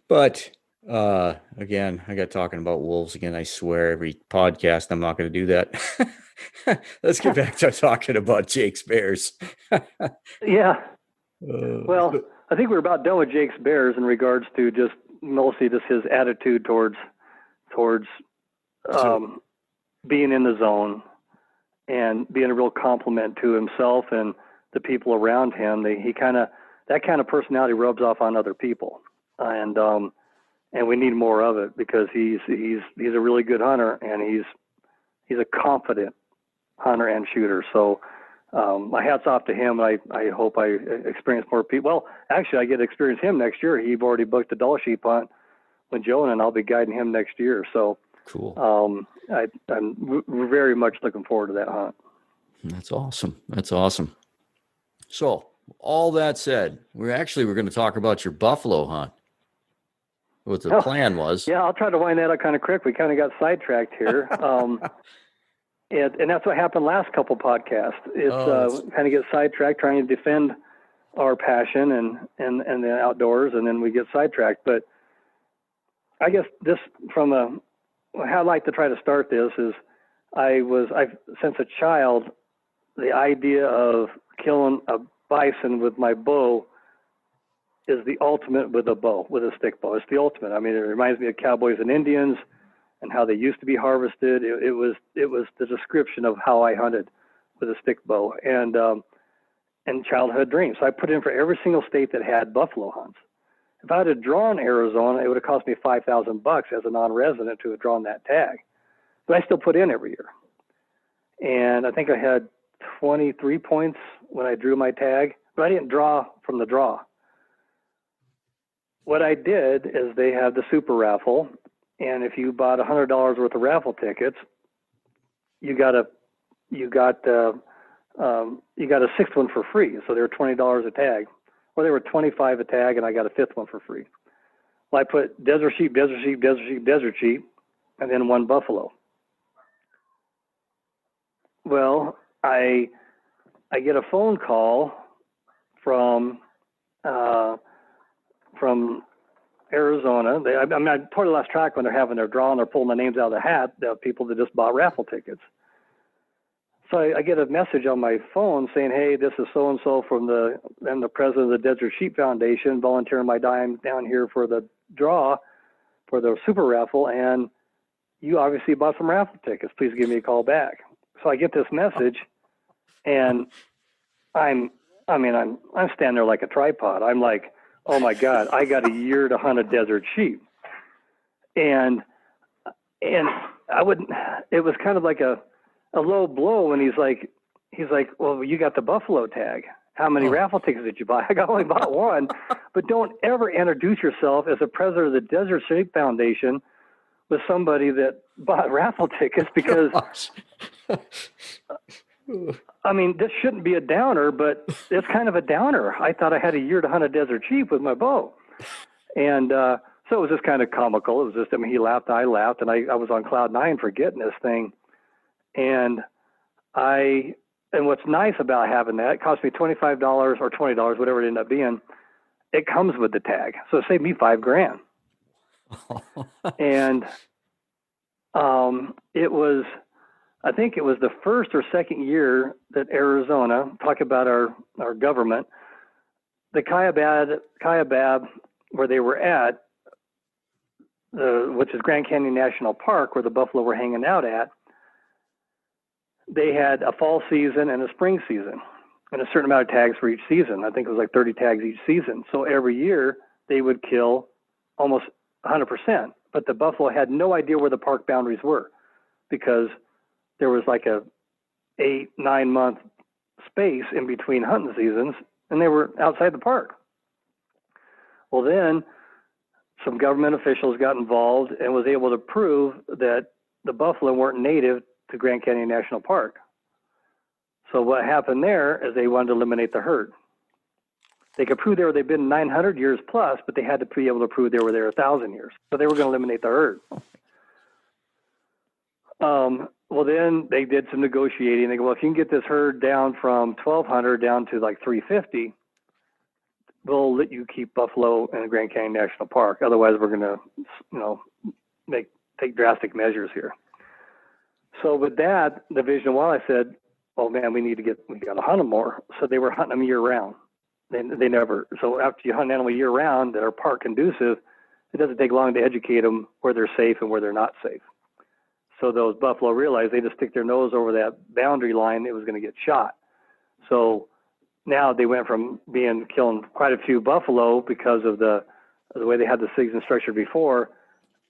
But again, I got talking about wolves again. I swear every podcast I'm not going to do that. Let's get back to talking about Jake's Bears. Yeah. Well, I think we're about done with Jake's Bears in regards to just mostly just his attitude towards being in the zone and being a real compliment to himself and the people around him. That kind of personality rubs off on other people, and we need more of it, because he's a really good hunter, and he's a confident hunter and shooter. So my hat's off to him. I hope I experience more people. Well, actually, I get to experience him next year. He's already booked the doll sheep hunt with Jonah, and I'll be guiding him next year. So cool. I'm very much looking forward to that hunt. That's awesome. So all that said, we're going to talk about your buffalo hunt. What the plan was. Yeah, I'll try to wind that up kind of quick. We kind of got sidetracked here. And that's what happened last couple podcasts. It's kind of get sidetracked trying to defend our passion and the outdoors, and then we get sidetracked. But I guess this how I'd like to try to start this is I've since a child, the idea of killing a bison with my bow is the ultimate with a stick bow. It's the ultimate. I mean, it reminds me of cowboys and Indians and how they used to be harvested. It was the description of how I hunted with a stick bow and childhood dreams. So I put in for every single state that had buffalo hunts. If I had drawn Arizona, it would have cost me $5,000 as a non-resident to have drawn that tag. But I still put in every year. And I think I had 23 points when I drew my tag, but I didn't draw from the draw. What I did is they have the super raffle, and if you bought $100 worth of raffle tickets, you got a sixth one for free. So they were $20 a tag, or they were $25 a tag, and I got a fifth one for free. Well, I put desert sheep, desert sheep, desert sheep, desert sheep, and then one buffalo. Well, I get a phone call from Arizona. I totally lost track when they're having their draw and they're pulling the names out of the hat, the people that just bought raffle tickets. So I get a message on my phone saying, hey, this is so-and-so I'm the president of the Desert Sheep Foundation, volunteering my dime down here for the draw for the super raffle, and you obviously bought some raffle tickets. Please give me a call back. So I get this message, and I'm standing there like a tripod. I'm like, oh my God, I got a year to hunt a desert sheep. And it was kind of like a low blow when he's like, well, you got the buffalo tag. How many raffle tickets did you buy? I only bought one. But don't ever introduce yourself as a president of the Desert Sheep Foundation with somebody that bought raffle tickets, because I mean, this shouldn't be a downer, but it's kind of a downer. I thought I had a year to hunt a desert sheep with my bow. And so it was just kind of comical. It was just, he laughed, I laughed, and I was on cloud nine for getting this thing. And what's nice about having that, it cost me $25 or $20, whatever it ended up being. It comes with the tag. So it saved me $5,000. And I think it was the first or second year that Arizona, talk about our government, the Kaibab, where they were at, which is Grand Canyon National Park, where the buffalo were hanging out at, they had a fall season and a spring season, and a certain amount of tags for each season. I think it was like 30 tags each season. So every year they would kill almost 100%, but the buffalo had no idea where the park boundaries were, because there was like a 8-9 month space in between hunting seasons, and they were outside the park. Well, then some government officials got involved and was able to prove that the buffalo weren't native to Grand Canyon National Park. So what happened there is they wanted to eliminate the herd. They could prove they've been 900 years plus, but they had to be able to prove they were there 1,000 years. So they were going to eliminate the herd. Well, then they did some negotiating. They go, well, if you can get this herd down from 1,200 down to like 350, we'll let you keep buffalo in the Grand Canyon National Park. Otherwise, we're going to, take drastic measures here. So with that, the Division of Wildlife said, oh man, we got to hunt them more. So they were hunting them year round. So after you hunt an animal year round that are park conducive, it doesn't take long to educate them where they're safe and where they're not safe. So those buffalo realized they just stick their nose over that boundary line, it was going to get shot. So now they went from killing quite a few buffalo because of the way they had the season structured before,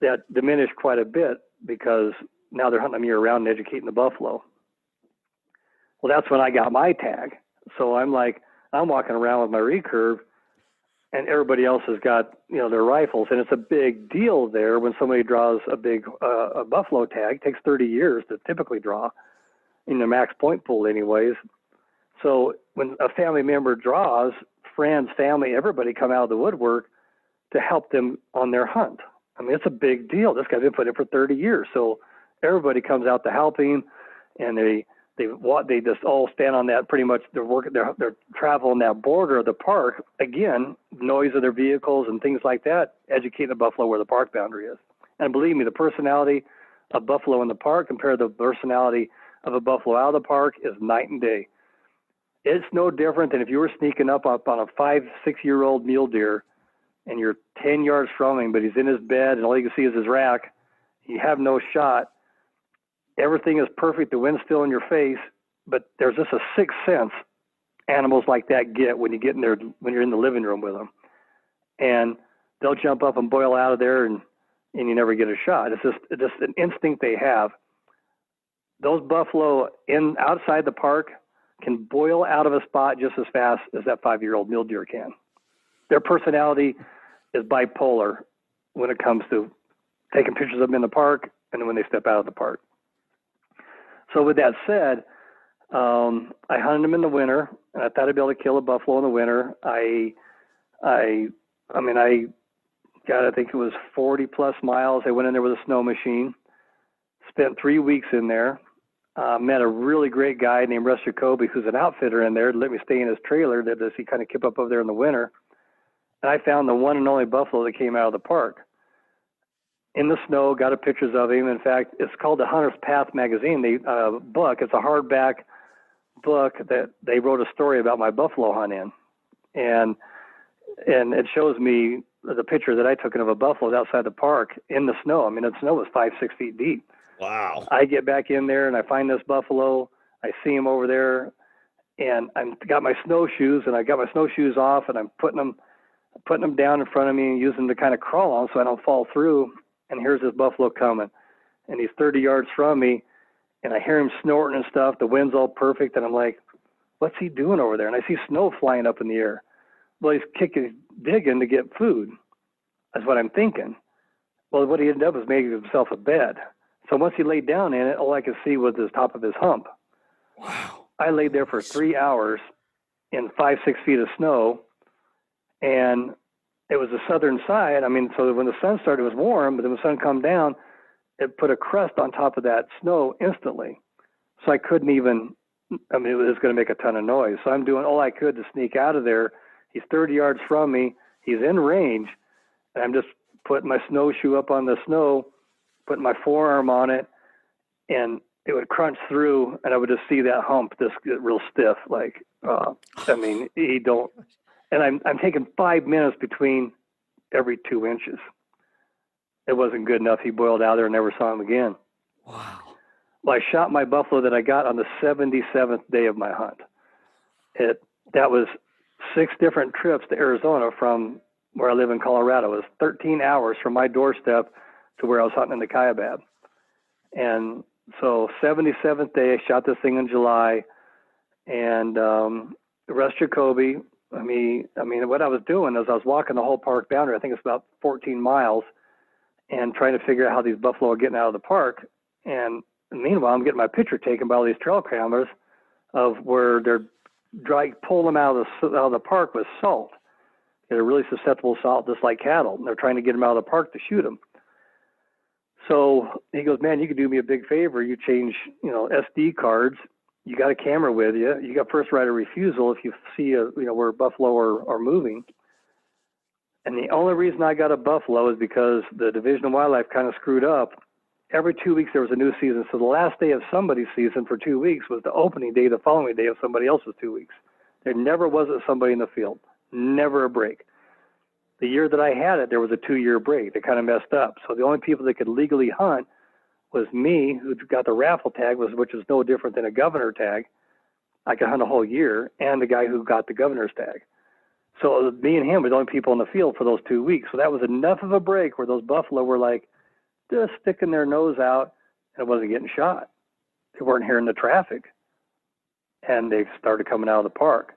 that diminished quite a bit because now they're hunting them year round and educating the buffalo. Well, that's when I got my tag. So I'm walking around with my recurve, and everybody else has got, their rifles. And it's a big deal there when somebody draws a big a buffalo tag. It takes 30 years to typically draw in the max point pool anyways. So when a family member draws, friends, family, everybody come out of the woodwork to help them on their hunt. I mean, it's a big deal. This guy's been putting it for 30 years. So everybody comes out to help him. and they just all stand on that pretty much. They're traveling that border of the park. Again, noise of their vehicles and things like that educate the buffalo where the park boundary is. And believe me, the personality of buffalo in the park compared to the personality of a buffalo out of the park is night and day. It's no different than if you were sneaking up on a 5-6-year-old mule deer and you're 10 yards from him, but he's in his bed and all you can see is his rack. You have no shot. Everything is perfect. The wind's still in your face, but there's just a sixth sense animals like that get when you get in there, when you're in the living room with them. And they'll jump up and boil out of there and you never get a shot. It's just an instinct they have. Those buffalo outside the park can boil out of a spot just as fast as that 5-year-old mule deer can. Their personality is bipolar when it comes to taking pictures of them in the park and when they step out of the park. So with that said, I hunted them in the winter, and I thought I'd be able to kill a buffalo in the winter. I think it was 40 plus miles. I went in there with a snow machine, spent 3 weeks in there, met a really great guy named Russ Jacoby, who's an outfitter in there, to let me stay in his trailer that he kind of kept up over there in the winter. And I found the one and only buffalo that came out of the park. In the snow, got a pictures of him. In fact, it's called the Hunter's Path magazine, the book. It's a hardback book that they wrote a story about my buffalo hunt in. And it shows me the picture that I took of a buffalo outside the park in the snow. I mean, the snow was 5-6 feet deep. Wow. I get back in there and I find this buffalo. I see him over there, and I've got my snowshoes, and I got my snowshoes off, and I'm putting them down in front of me and using them to kind of crawl on so I don't fall through. And here's this buffalo coming, and he's 30 yards from me, and I hear him snorting and stuff. The wind's all perfect, and I'm like, what's he doing over there? And I see snow flying up in the air. Well, he's digging to get food. That's what I'm thinking. Well, what he ended up was making himself a bed. So once he laid down in it, all I could see was the top of his hump. Wow. I laid there for 3 hours in 5-6 feet of snow, and it was the southern side. I mean, so when the sun started, it was warm, but then when the sun come down, it put a crust on top of that snow instantly. So I couldn't even, it was going to make a ton of noise. So I'm doing all I could to sneak out of there. He's 30 yards from me. He's in range. And I'm just putting my snowshoe up on the snow, putting my forearm on it, and it would crunch through, and I would just see that hump just get real stiff. And I'm taking 5 minutes between every 2 inches. It wasn't good enough. He boiled out there and never saw him again. Wow. Well, I shot my buffalo that I got on the 77th day of my hunt. That was 6 different trips to Arizona from where I live in Colorado. It was 13 hours from my doorstep to where I was hunting in the Kaibab. And so 77th day, I shot this thing in July, and Russ Jacoby, what I was doing is I was walking the whole park boundary. I think it's about 14 miles, and trying to figure out how these buffalo are getting out of the park. And meanwhile, I'm getting my picture taken by all these trail cameras of where they're pulling them out of the park with salt. They're really susceptible to salt, just like cattle. And they're trying to get them out of the park to shoot them. So he goes, man, you could do me a big favor. You change, SD cards. You got a camera with you. You got first right of refusal if you see where buffalo are moving. And the only reason I got a buffalo is because the Division of Wildlife kind of screwed up. Every 2 weeks there was a new season. So the last day of somebody's season for 2 weeks was the opening day the following day of somebody else's 2 weeks. There never was somebody in the field. Never a break. The year that I had it, there was a 2-year break. They kind of messed up. So the only people that could legally hunt was me, who got the raffle tag, which is no different than a governor tag. I could hunt a whole year, and the guy who got the governor's tag. So me and him were the only people in the field for those 2 weeks. So that was enough of a break where those buffalo were like just sticking their nose out, and it wasn't getting shot. They weren't hearing the traffic, and they started coming out of the park.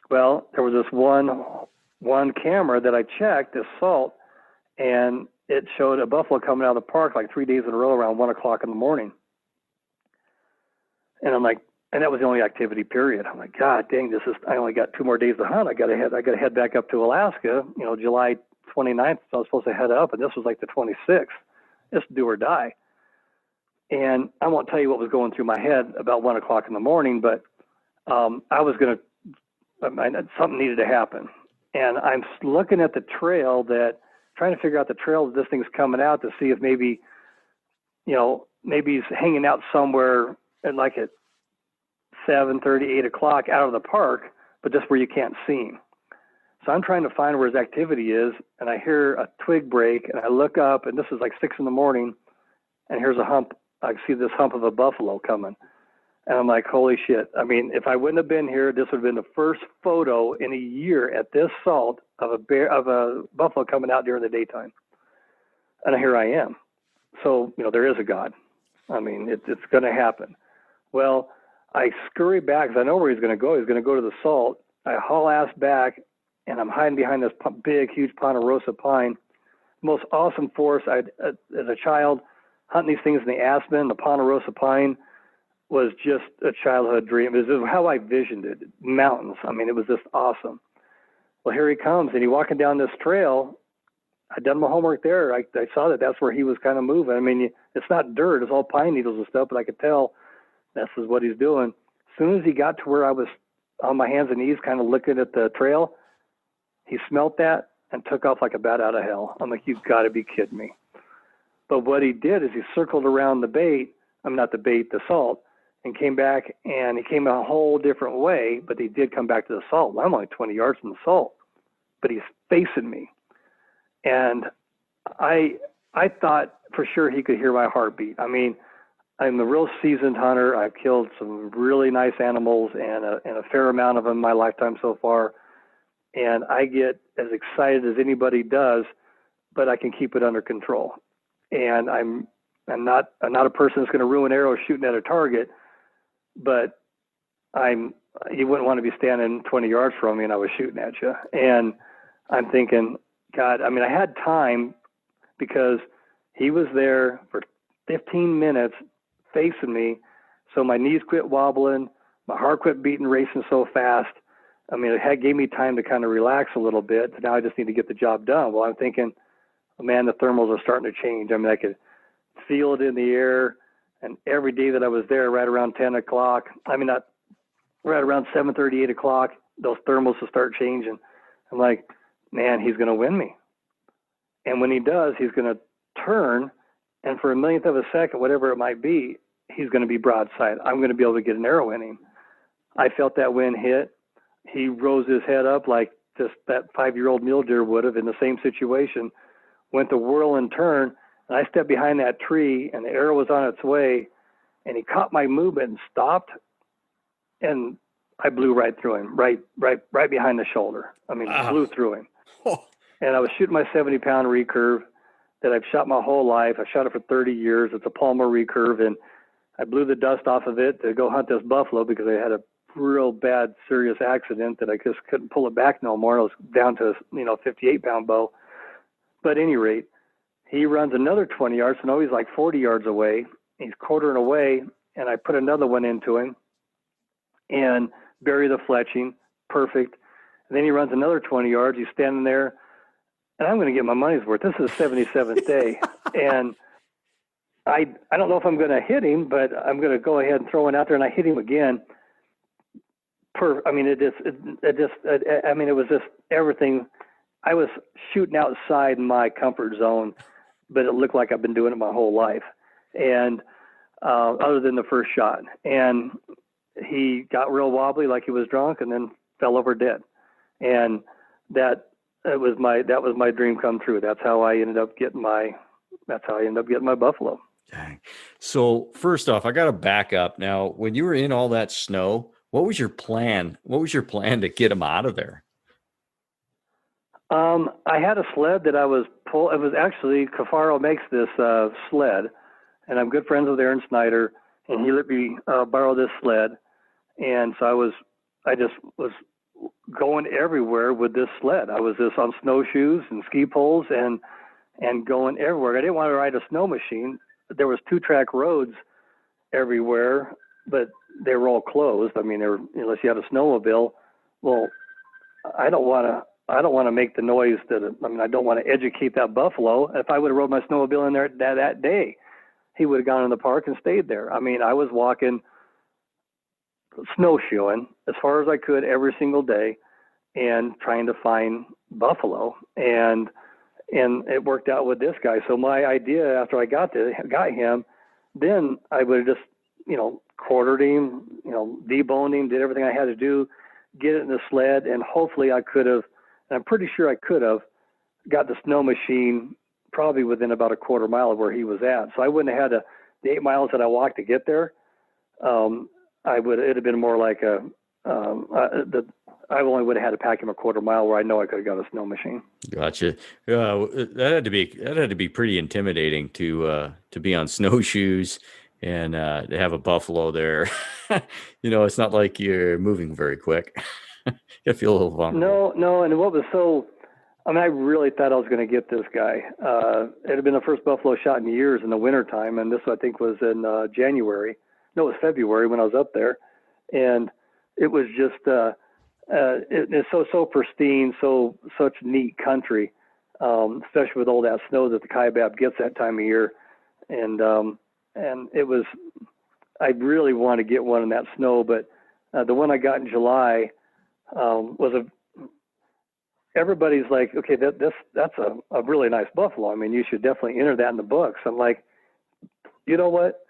Well, there was this one camera that I checked, this salt, and it showed a buffalo coming out of the park like 3 days in a row around 1 o'clock in the morning. And I'm like, and that was the only activity period. I'm like, God dang, I only got 2 more days to hunt. I got to head back up to Alaska, July 29th. So I was supposed to head up, and this was like the 26th. Just do or die. And I won't tell you what was going through my head about 1 o'clock in the morning, but I was going to, something needed to happen. And I'm looking at the trail trying to figure out the trail that this thing's coming out to see if maybe, maybe he's hanging out somewhere at 7:30, 8 o'clock out of the park, but just where you can't see him. So I'm trying to find where his activity is, and I hear a twig break, and I look up, and this is 6 in the morning, and here's a hump. I see this hump of a buffalo coming. And I'm like, holy shit. I mean, if I wouldn't have been here, this would have been the first photo in a year at this salt of a buffalo coming out during the daytime. And here I am. So, there is a God. I mean, it's going to happen. Well, I scurry back because I know where he's going to go. He's going to go to the salt. I haul ass back, and I'm hiding behind this big, huge ponderosa pine. Most awesome forest. As a child, hunting these things in the aspen, the ponderosa pine was just a childhood dream. It was how I visioned it. Mountains. I mean, it was just awesome. Well, here he comes, and he's walking down this trail. I'd done my homework there. I saw that's where he was kind of moving. I mean, it's not dirt. It's all pine needles and stuff, but I could tell this is what he's doing. As soon as he got to where I was on my hands and knees kind of looking at the trail, he smelt that and took off like a bat out of hell. I'm like, you've got to be kidding me. But what he did is he circled around the salt, and came back, and he came a whole different way, but he did come back to the salt. Well, I'm only 20 yards from the salt, but he's facing me. And I thought for sure he could hear my heartbeat. I mean, I'm a real seasoned hunter. I've killed some really nice animals and a fair amount of them in my lifetime so far. And I get as excited as anybody does, but I can keep it under control. And I'm not a person that's going to ruin arrows shooting at a target, but you wouldn't want to be standing 20 yards from me and I was shooting at you. And I'm thinking, God, I mean, I had time because he was there for 15 minutes facing me. So my knees quit wobbling. My heart quit beating, racing so fast. I mean, gave me time to kind of relax a little bit. Now I just need to get the job done. Well, I'm thinking, man, the thermals are starting to change. I mean, I could feel it in the air. And every day that I was there, right around 10 o'clock, right around 7:30, 8 o'clock, those thermals will start changing. I'm like, man, he's going to win me. And when he does, he's going to turn, and for a millionth of a second, whatever it might be, he's going to be broadside. I'm going to be able to get an arrow in him. I felt that wind hit. He rose his head up like just that 5-year-old mule deer would have in the same situation, went to whirl and turn, and I stepped behind that tree, and the arrow was on its way, and he caught my movement and stopped, and I blew right through him, right behind the shoulder. I mean, blew through him. Oh. And I was shooting my 70-pound recurve that I've shot my whole life. I shot it for 30 years. It's a Palmer recurve, and I blew the dust off of it to go hunt this buffalo because I had a real bad, serious accident that I just couldn't pull it back no more. I was down to 58-pound bow. But at any rate, he runs another 20 yards, so now he's like 40 yards away. He's quartering away, and I put another one into him and bury the fletching, perfect. And then he runs another 20 yards. He's standing there, and I'm going to get my money's worth. This is the 77th day, and I don't know if I'm going to hit him, but I'm going to go ahead and throw one out there, and I hit him again. I mean, it was just everything. I was shooting outside my comfort zone, but it looked like I've been doing it my whole life, and other than the first shot. And he got real wobbly, like he was drunk, and then fell over dead. And that was my dream come true. That's how I ended up getting my buffalo. Dang. So first off, I got to back up. Now, when you were in all that snow, what was your plan? What was your plan to get him out of there? I had a sled that I was it was actually, Kifaru makes this sled, and I'm good friends with Aaron Snyder, and he let me borrow this sled. And so I just was going everywhere with this sled. I was just on snowshoes and ski poles and going everywhere. I didn't want to ride a snow machine. There was 2-track roads everywhere, but they were all closed. I mean, unless you had a snowmobile. Well, I don't want to make the noise I don't want to educate that buffalo. If I would have rode my snowmobile in there that day, he would have gone in the park and stayed there. I mean, I was walking, snowshoeing as far as I could every single day and trying to find buffalo. And it worked out with this guy. So my idea after I got him, then I would have just, quartered him, deboned him, did everything I had to do, get it in the sled, and hopefully I could have, and I'm pretty sure I could have, got the snow machine probably within about a quarter mile of where he was at. So I wouldn't have had the 8 miles that I walked to get there. It'd have been more like I only would have had to pack him a quarter mile where I know I could have got a snow machine. Gotcha. That had to be pretty intimidating to be on snowshoes and to have a buffalo there. It's not like you're moving very quick. You feel a little vulnerable. No. And what was I really thought I was going to get this guy. It had been the first buffalo shot in years in the wintertime, and this I think was in January. No, it was February when I was up there, and it was just it's so pristine, such neat country, especially with all that snow that the Kaibab gets that time of year, and it was. I really wanted to get one in that snow, but the one I got in July was everybody's like, okay, that's a really nice buffalo. I mean, you should definitely enter that in the books. I'm like, you know what?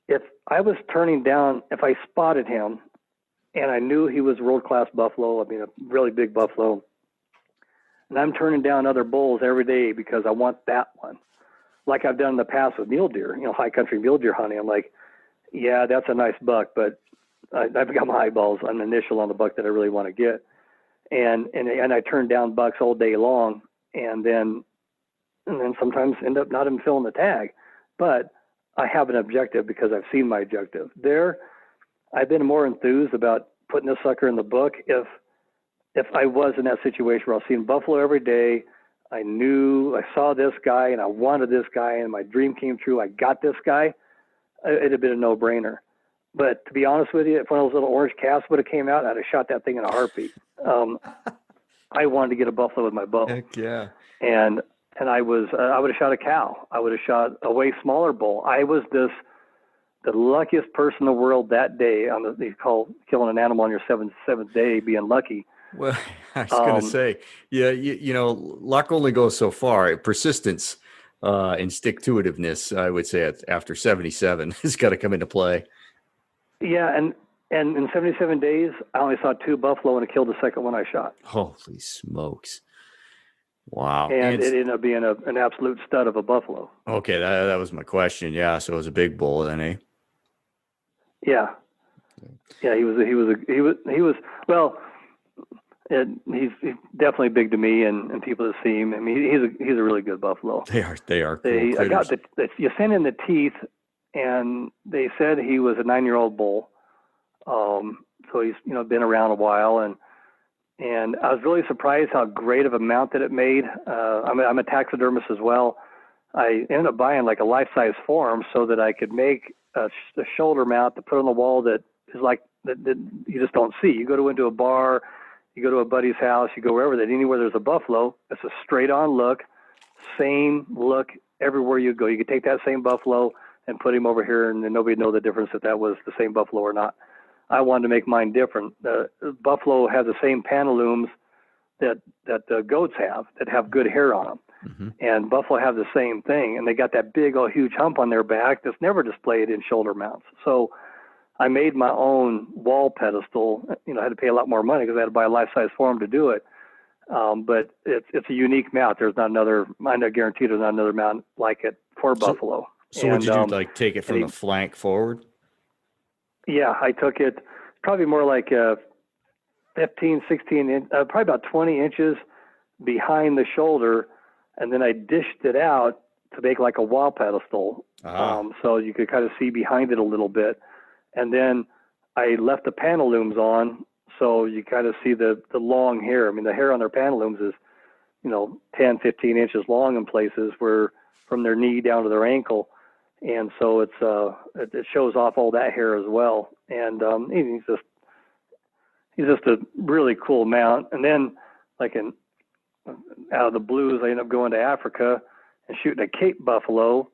If I was turning down, if I spotted him and I knew he was a world-class buffalo, I mean, a really big buffalo, and I'm turning down other bulls every day because I want that one, like I've done in the past with mule deer, high country mule deer hunting. I'm like, yeah, that's a nice buck, but I've got my eyeballs on the initial on the buck that I really want to get. And I turn down bucks all day long, and then sometimes end up not even filling the tag. But I have an objective because I've seen my objective. There, I've been more enthused about putting this sucker in the book if I was in that situation where I was seeing buffalo every day. I knew I saw this guy and I wanted this guy and my dream came true. I got this guy. It'd have been a no-brainer. But to be honest with you, if one of those little orange calves would have came out, I'd have shot that thing in a heartbeat. I wanted to get a buffalo with my bow. Heck yeah. And I would have shot a cow. I would have shot a way smaller bull. I was the luckiest person in the world that day. They call killing an animal on your seventh day being lucky. Well, I was going to say, yeah, luck only goes so far. Persistence and stick-to-itiveness, I would say, after 77 has got to come into play. Yeah, and in 77 days, I only saw 2 buffalo, and I killed the second one I shot. Holy smokes. Wow. And it ended up being an absolute stud of a buffalo. Okay, that was my question. Yeah, so it was a big bull then, eh? Yeah. Yeah, he was well, he's definitely big to me and people that see him. I mean, he's a really good buffalo. They are cool I got you sent in the teeth, and they said he was a 9-year-old bull. So he's, been around a while, and I was really surprised how great of a mount that it made. I'm a taxidermist as well. I ended up buying like a life-size form so that I could make a shoulder mount to put on the wall that is like that you just don't see. You go into a bar, you go to a buddy's house, you go wherever, that anywhere there's a buffalo, it's a straight-on look, same look everywhere you go. You could take that same buffalo and put him over here, and then nobody would know the difference if that was the same buffalo or not. I wanted to make mine different. Buffalo have the same pantaloons that goats have that have good hair on them. Mm-hmm. And buffalo have the same thing, and they got that big, huge hump on their back that's never displayed in shoulder mounts. So I made my own wall pedestal. I had to pay a lot more money because I had to buy a life-size form to do it. But it's a unique mount. There's not another. I guarantee there's not another mount like it for buffalo. So would you do, take it from the flank forward? Yeah, I took it probably more like 15, 16, probably about 20 inches behind the shoulder, and then I dished it out to make like a wall pedestal, so you could kind of see behind it a little bit. And then I left the pantaloons on, so you kind of see the long hair. I mean, the hair on their pantaloons is, 10, 15 inches long in places, where from their knee down to their ankle. And so it shows off all that hair as well. And he's just a really cool mount. And then, out of the blues, I ended up going to Africa and shooting a Cape buffalo,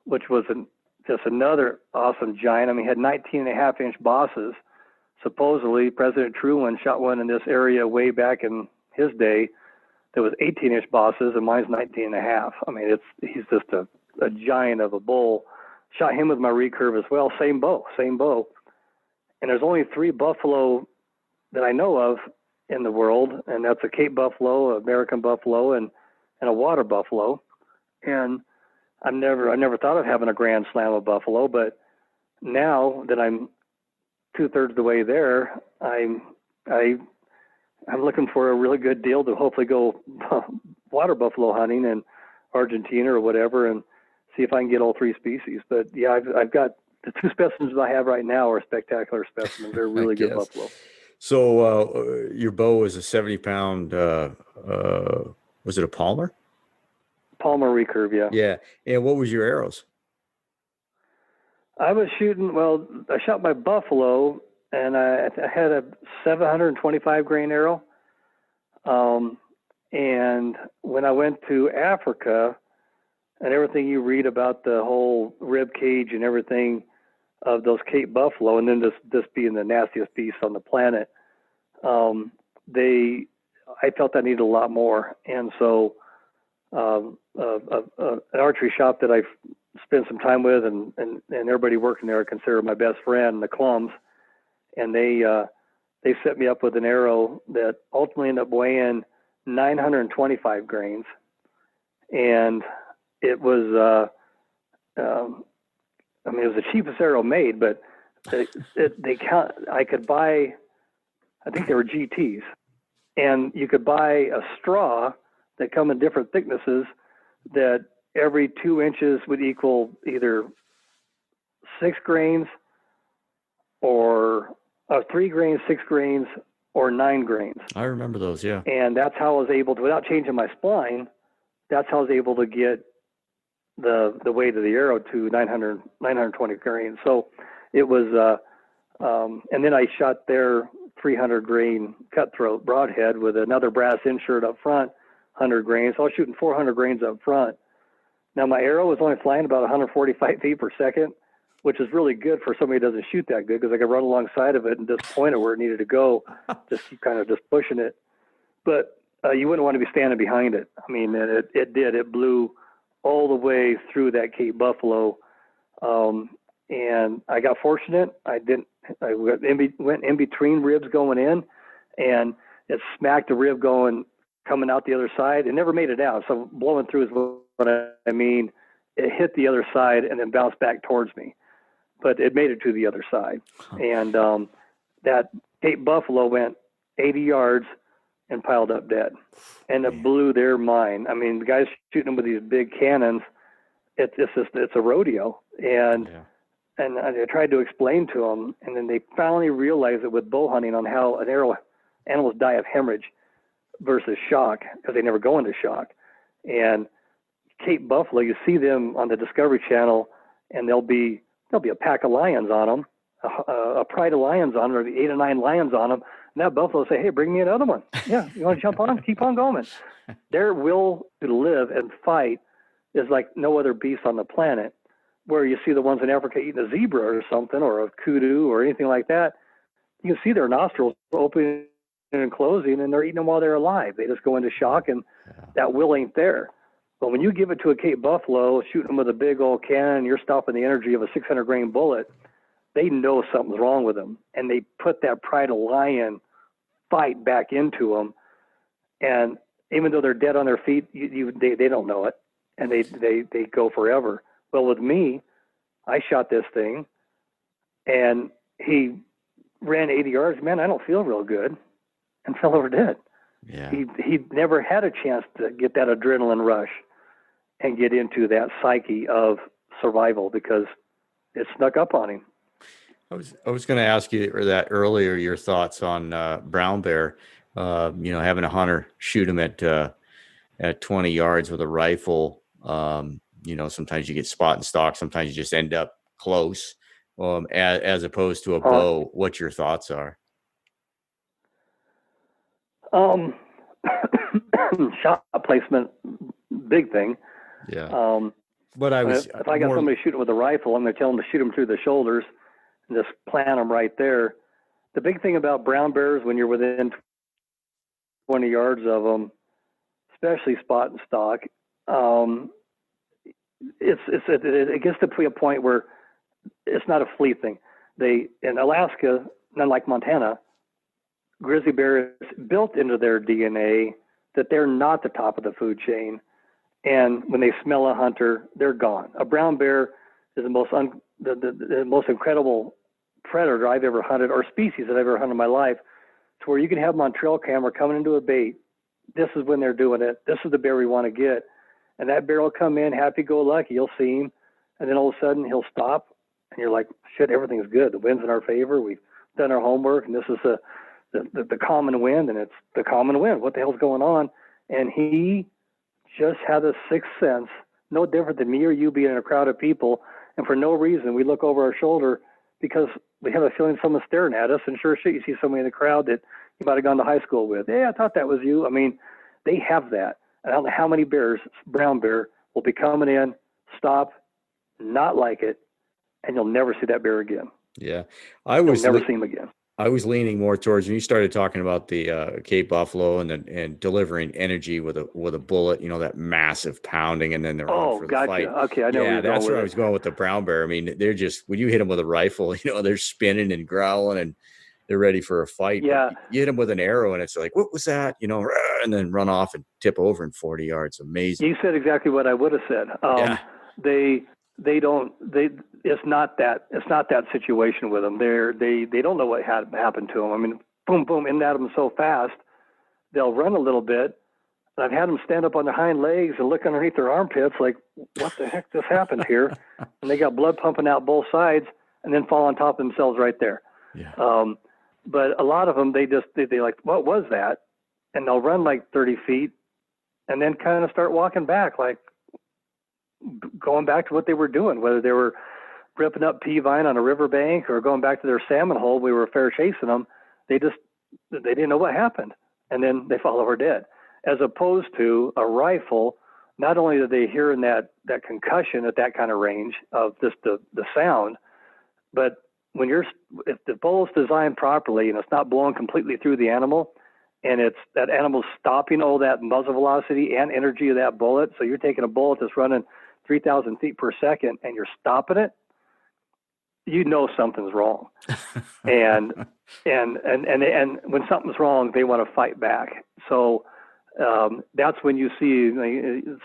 which was just another awesome giant. I mean, he had 19.5-inch bosses. Supposedly, President Truman shot one in this area way back in his day that was 18-inch bosses, and mine's 19.5. I mean, he's just a giant of a bull. Shot him with my recurve as well. Same bow. And there's only 3 buffalo that I know of in the world, and that's a Cape buffalo, American buffalo, and a water buffalo. And I never thought of having a grand slam of buffalo, but now that I'm 2/3 the way there, I'm looking for a really good deal to hopefully go water buffalo hunting in Argentina or whatever, and see if I can get all 3 species. But yeah, I've got the 2 specimens I have right now are spectacular specimens. They're really good buffalo. So your bow was a 70-pound. Was it a Palmer? Palmer recurve, yeah. Yeah. And what was your arrows? I was shooting. Well, I shot my buffalo, and I had a 725 grain arrow. And when I went to Africa, and everything you read about the whole rib cage and everything of those Cape buffalo, and then this being the nastiest beast on the planet, I felt I needed a lot more. And so an archery shop that I've spent some time with, and everybody working there I consider my best friend, the Clums, and they set me up with an arrow that ultimately ended up weighing 925 grains. And it was, I mean, it was the cheapest arrow made, but I could buy, I think they were GTs, and you could buy a straw that come in different thicknesses that every 2 inches would equal either 6 grains or 3 grains, 6 grains, or 9 grains. I remember those, yeah. And that's how I was able to, without changing my spline, that's how I was able to get the weight of the arrow to 920 grains. So it was, and then I shot their 300 grain cutthroat broadhead with another brass insert up front, 100 grains. So I was shooting 400 grains up front. Now my arrow was only flying about 145 feet per second, which is really good for somebody who doesn't shoot that good, because I could run alongside of it and just point it where it needed to go, just keep kind of just pushing it. But you wouldn't want to be standing behind it. I mean, it blew all the way through that Cape buffalo. And I got fortunate. I went in between ribs going in, and it smacked the rib coming out the other side. It never made it out. So blowing through is what I mean. It hit the other side and then bounced back towards me, but it made it to the other side. And that Cape buffalo went 80 yards and piled up dead, and it blew their mind. I mean, the guys shooting them with these big cannons, it's a rodeo. And I tried to explain to them, and then they finally realized it with bow hunting on how animals die of hemorrhage versus shock, because they never go into shock. And Cape buffalo, you see them on the Discovery Channel, and there'll be a pack of lions on them, a pride of lions on them, or the 8 or 9 lions on them. And that buffalo will say, "Hey, bring me another one." "Yeah, you want to jump on? Keep on going." Their will to live and fight is like no other beast on the planet. Where you see the ones in Africa eating a zebra or something, or a kudu or anything like that, you can see their nostrils opening and closing, and they're eating them while they're alive. They just go into shock, and that will ain't there. But when you give it to a Cape buffalo, shooting them with a big old cannon, and you're stopping the energy of a 600 grain bullet, they know something's wrong with them, and they put that pride of lion fight back into them. And even though they're dead on their feet, they don't know it, and they go forever. Well, with me, I shot this thing, and he ran 80 yards. Man, I don't feel real good, and fell over dead. Yeah. He never had a chance to get that adrenaline rush and get into that psyche of survival, because it snuck up on him. I was going to ask you that earlier, your thoughts on brown bear. Having a hunter shoot him at 20 yards with a rifle. Sometimes you get spot and stock. Sometimes you just end up close, as opposed to a bow. What your thoughts are? Shot placement, big thing. Yeah. But I was if I got somebody shooting with a rifle, I'm going to tell them to shoot them through the shoulders and just plant them right there. The big thing about brown bears, when you're within 20 yards of them, especially spot and stock, it gets to be a point where it's not a fleet thing. In Alaska, unlike Montana, grizzly bear is built into their DNA that they're not the top of the food chain. And when they smell a hunter, they're gone. A brown bear is the most incredible predator I've ever hunted, or species that I've ever hunted in my life, to where you can have them on trail camera coming into a bait. This is when they're doing it. This is the bear we want to get. And that bear will come in happy-go-lucky. You'll see him. And then all of a sudden he'll stop. And you're like, shit, everything's good. The wind's in our favor. We've done our homework. And this is the common wind. And it's the common wind. What the hell's going on? And he just had a sixth sense, no different than me or you being in a crowd of people. And for no reason, we look over our shoulder because we have a feeling someone's staring at us. And sure shit, you see somebody in the crowd that you might have gone to high school with. Yeah, I thought that was you. I mean, they have that. I don't know how many bears, brown bear, will be coming in, stop, not like it, and you'll never see that bear again. Yeah. You'll never see him again. I was leaning more towards when you started talking about the Cape buffalo and delivering energy with a bullet, that massive pounding, and then they're on for the fight. Okay, I know. Yeah, that's where I was going with the brown bear. I mean, they're just, when you hit them with a rifle, they're spinning and growling and they're ready for a fight. Yeah. But you hit them with an arrow and it's like, what was that? And then run off and tip over in 40 yards. Amazing. You said exactly what I would have said. It's not that situation with them. They don't know what happened to them. I mean, boom, boom, in at them so fast, they'll run a little bit. And I've had them stand up on their hind legs and look underneath their armpits like, what the heck just happened here? And they got blood pumping out both sides and then fall on top of themselves right there. Yeah. But a lot of them, they like, what was that? And they'll run like 30 feet and then kind of start walking back, like going back to what they were doing, whether they were ripping up pea vine on a riverbank or going back to their salmon hole. We were fair chasing them. They didn't know what happened. And then they fall over dead. As opposed to a rifle, not only are they hearing that concussion at that kind of range of just the sound, but if the bullet's designed properly and it's not blowing completely through the animal, and it's that animal's stopping all that muzzle velocity and energy of that bullet, so you're taking a bullet that's running 3,000 feet per second and you're stopping it, something's wrong. and when something's wrong, they want to fight back. So that's when you see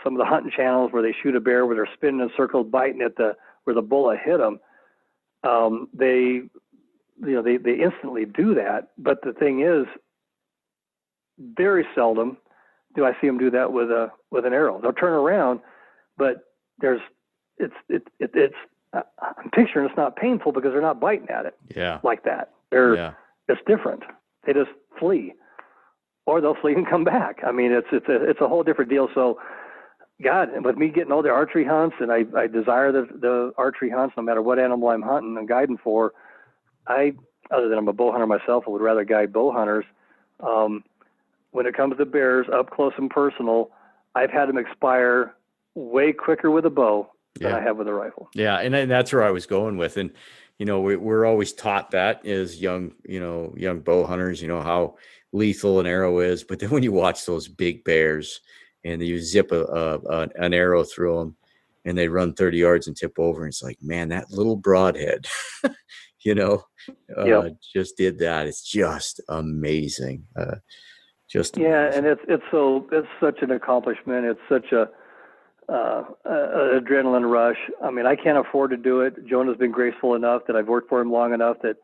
some of the hunting channels where they shoot a bear where they're spinning in circles, biting at where the bullet hit them. They instantly do that. But the thing is, very seldom do I see them do that with an arrow. They'll turn around, but I'm picturing it's not painful because they're not biting at it. Yeah. Like that. It's different. They just flee, or they'll flee and come back. I mean, it's a whole different deal. So, God, with me getting all the archery hunts, and I desire the archery hunts no matter what animal I'm hunting and guiding for. Other than I'm a bow hunter myself, I would rather guide bow hunters. When it comes to bears, up close and personal, I've had them expire way quicker with a bow than I have with a rifle. Yeah, and that's where I was going with. And we're always taught that as young bow hunters, how lethal an arrow is. But then when you watch those big bears and you zip an arrow through them and they run 30 yards and tip over, and it's like, man, that little broadhead, just did that. It's just amazing. And it's such an accomplishment. It's such a adrenaline rush. I mean, I can't afford to do it. Jonah's been graceful enough that I've worked for him long enough that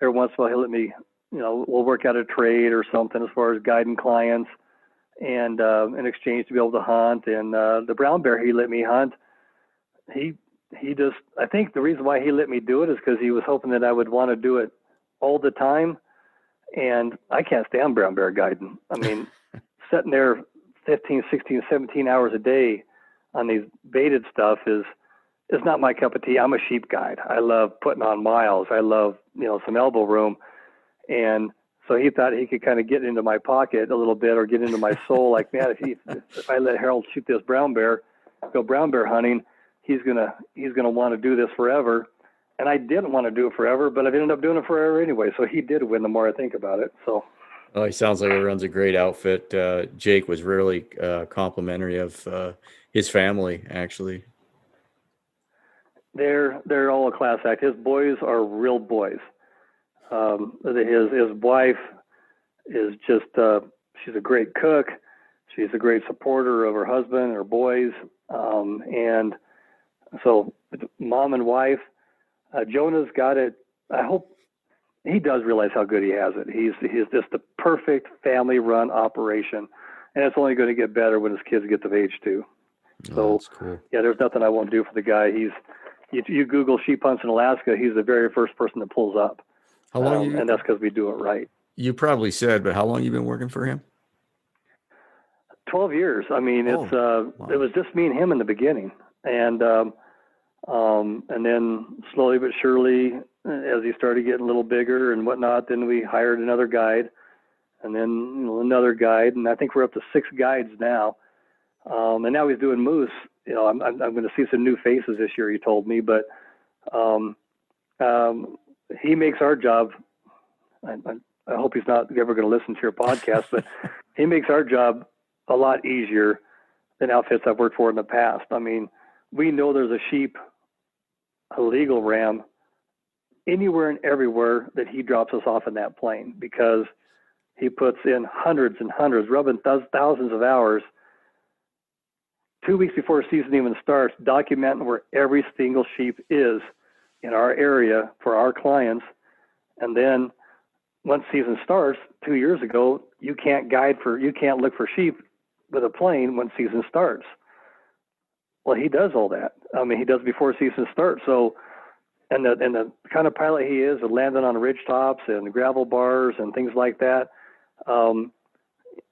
every once in a while he'll let me, we'll work out a trade or something as far as guiding clients and in exchange to be able to hunt. And the brown bear he let me hunt, he just, I think the reason why he let me do it is because he was hoping that I would want to do it all the time. And I can't stand brown bear guiding. I mean, sitting there 15, 16, 17 hours a day on these baited stuff is not my cup of tea. I'm a sheep guide. I love putting on miles. I love, some elbow room. And so he thought he could kind of get into my pocket a little bit or get into my soul. Like, man, if I let Harold shoot this brown bear, go brown bear hunting, he's gonna want to do this forever. And I didn't want to do it forever, but I've ended up doing it forever anyway. So he did win the more I think about it. So. Oh, he sounds like he runs a great outfit. Jake was really complimentary of his family, actually. They're all a class act. His boys are real boys. His wife is just she's a great cook. She's a great supporter of her husband and her boys. And so mom and wife, Jonah's got it. I hope he does realize how good he has it. He's just the perfect family-run operation, and it's only going to get better when his kids get of age too. So, that's cool. Yeah, there's nothing I won't do for the guy. You Google sheep hunts in Alaska, he's the very first person that pulls up. How long? And that's because we do it right. You probably said, but how long you been working for him? 12 years. I mean, wow. It was just me and him in the beginning, and then slowly but surely, as he started getting a little bigger and whatnot, then we hired another guide, and then another guide, and I think we're up to 6 guides now. And now he's doing moose. I'm going to see some new faces this year, he told me, but he makes our job. I hope he's not ever going to listen to your podcast, but he makes our job a lot easier than outfits I've worked for in the past. I mean, we know there's a sheep, a legal ram, anywhere and everywhere that he drops us off in that plane, because he puts in hundreds and hundreds, rubbing thousands of hours 2 weeks before season even starts, documenting where every single sheep is in our area for our clients. And then once season starts 2 years ago, you can't look for sheep with a plane when season starts. Well, he does all that. I mean, he does before season starts. So, and the kind of pilot he is, landing on ridge tops and gravel bars and things like that.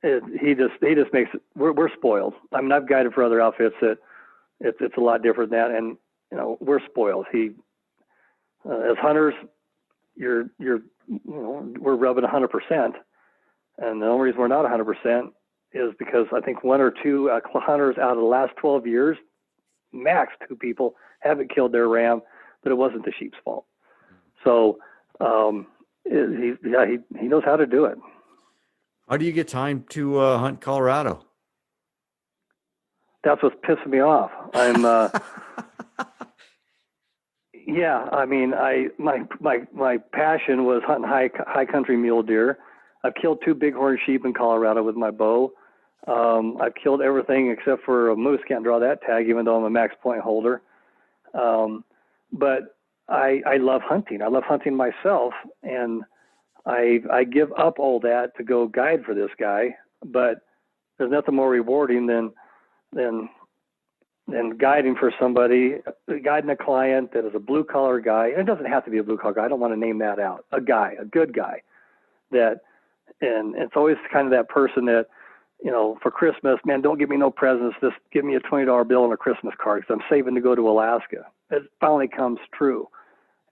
He just makes it. We're spoiled. I mean, I've guided for other outfits that it's a lot different than that, and we're spoiled. As hunters, we're rubbing 100%, and the only reason we're not 100% is because I think 1 or 2 hunters out of the last 12 years, max 2 people, haven't killed their ram, but it wasn't the sheep's fault. So he knows how to do it. How do you get time to hunt Colorado? That's what's pissing me off. Yeah, I mean, my passion was hunting high country mule deer. I've killed 2 bighorn sheep in Colorado with my bow. I've killed everything except for a moose. Can't draw that tag, even though I'm a max point holder. But I love hunting. I love hunting myself, and I give up all that to go guide for this guy. But there's nothing more rewarding than guiding for somebody, guiding a client that is a blue collar guy. And it doesn't have to be a blue collar guy. I don't want to name that out. A good guy and it's always kind of that person that, for Christmas, man, don't give me no presents. Just give me a $20 bill and a Christmas card, because I'm saving to go to Alaska. It finally comes true.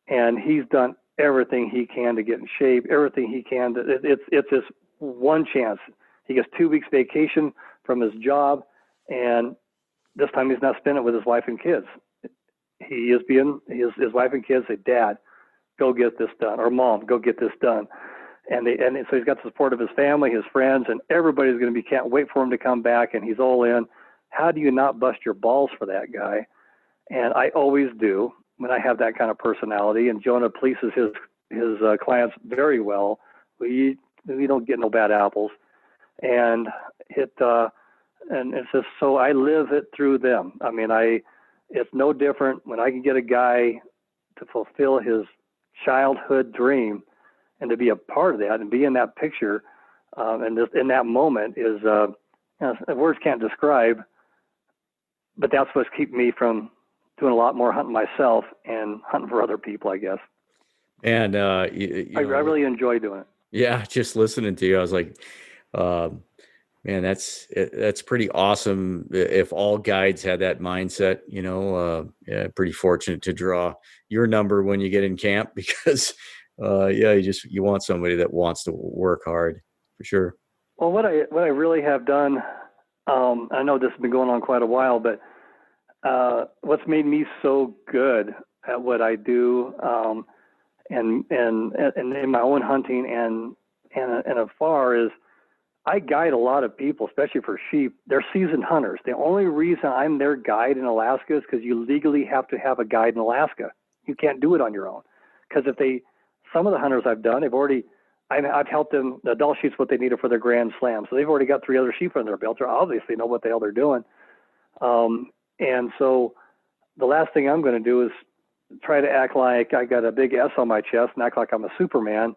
And he's done everything he can to get in shape, everything he can. It's his one chance. He gets 2 weeks vacation from his job, and this time he's not spending it with his wife and kids. He is his wife and kids say, "Dad, go get this done," or "Mom, go get this done." And so he's got the support of his family, his friends, and everybody's going to can't wait for him to come back, and he's all in. How do you not bust your balls for that guy? And I always do when I have that kind of personality. And Jonah pleases his clients very well. We don't get no bad apples, and it's just so I live it through them. I mean, it's no different when I can get a guy to fulfill his childhood dream and to be a part of that and be in that picture. And just in that moment is, words can't describe, but that's what's keeping me from doing a lot more hunting myself and hunting for other people, I guess. And I really enjoy doing it. Yeah, just listening to you, I was like, man, that's pretty awesome. If all guides had that mindset, pretty fortunate to draw your number when you get in camp, because you want somebody that wants to work hard, for sure. Well, what I really have done, I know this has been going on quite a while, but what's made me so good at what I do, and in my own hunting and afar is I guide a lot of people, especially for sheep. They're seasoned hunters. The only reason I'm their guide in Alaska is because you legally have to have a guide in Alaska. You can't do it on your own. Because some of the hunters I've done, I've helped them, the adult sheep's what they needed for their Grand Slam. So they've already got 3 other sheep on their belt. They obviously know what the hell they're doing. And so the last thing I'm going to do is try to act like I got a big S on my chest and act like I'm a Superman.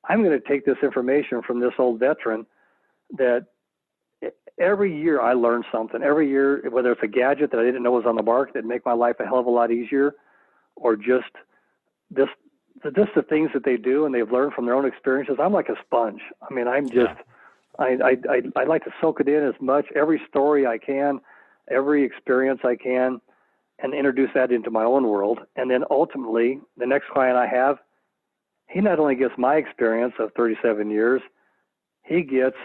I'm going to take this information from this old veteran that every year I learn something. Every year, whether it's a gadget that I didn't know was on the market that'd make my life a hell of a lot easier, or just the things that they do and they've learned from their own experiences. I'm like a sponge. I mean, I'm just, I like to soak it in as much, every story I can, every experience I can, and introduce that into my own world. And then ultimately, the next client I have, he not only gets my experience of 37 years, he gets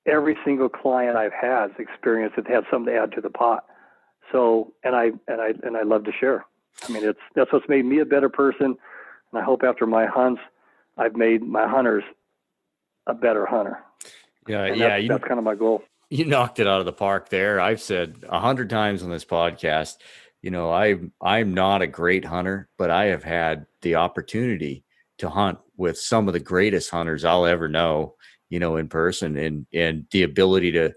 every single client I've had experience that had something to add to the pot. So, and I love to share. I mean, that's what's made me a better person. And I hope after my hunts, I've made my hunters a better hunter. Yeah. That's kind of my goal. You knocked it out of the park there. I've said 100 times on this podcast, I'm not a great hunter, but I have had the opportunity to hunt with some of the greatest hunters I'll ever know, in person, and the ability to,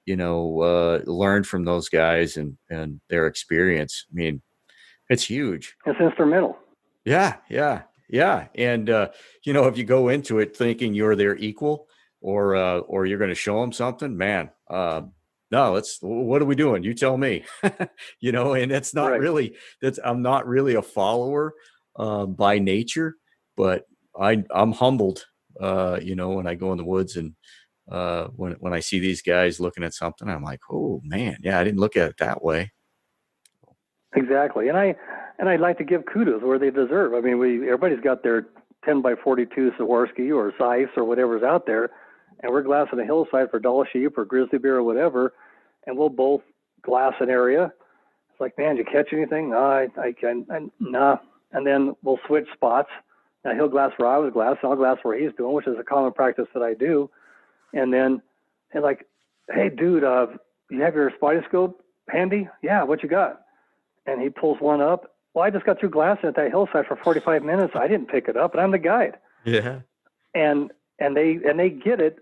learn from those guys and their experience. I mean, it's huge. It's instrumental. Yeah. And, if you go into it thinking you're their equal or you're going to show them something, man, no, what are we doing? You tell me, and it's not right. really, I'm not really a follower, by nature, but I'm humbled, when I go in the woods and, when I see these guys looking at something, I'm like, oh man, yeah, I didn't look at it that way. Exactly. And I'd like to give kudos where they deserve. I mean, everybody's got their 10 by 42 Swarovski or Zeiss or whatever's out there, and we're glassing a hillside for doll sheep or grizzly bear or whatever, and we'll both glass an area. It's like, man, did you catch anything? No, nah. And then we'll switch spots. Now he'll glass where I was glassing, I'll glass where he's doing, which is a common practice that I do. And then, and like, hey, dude, you have your spotting scope handy? Yeah, what you got? And he pulls one up. Well, I just got through glassing at that hillside for 45 minutes. I didn't pick it up, and I'm the guide. Yeah. And they get it,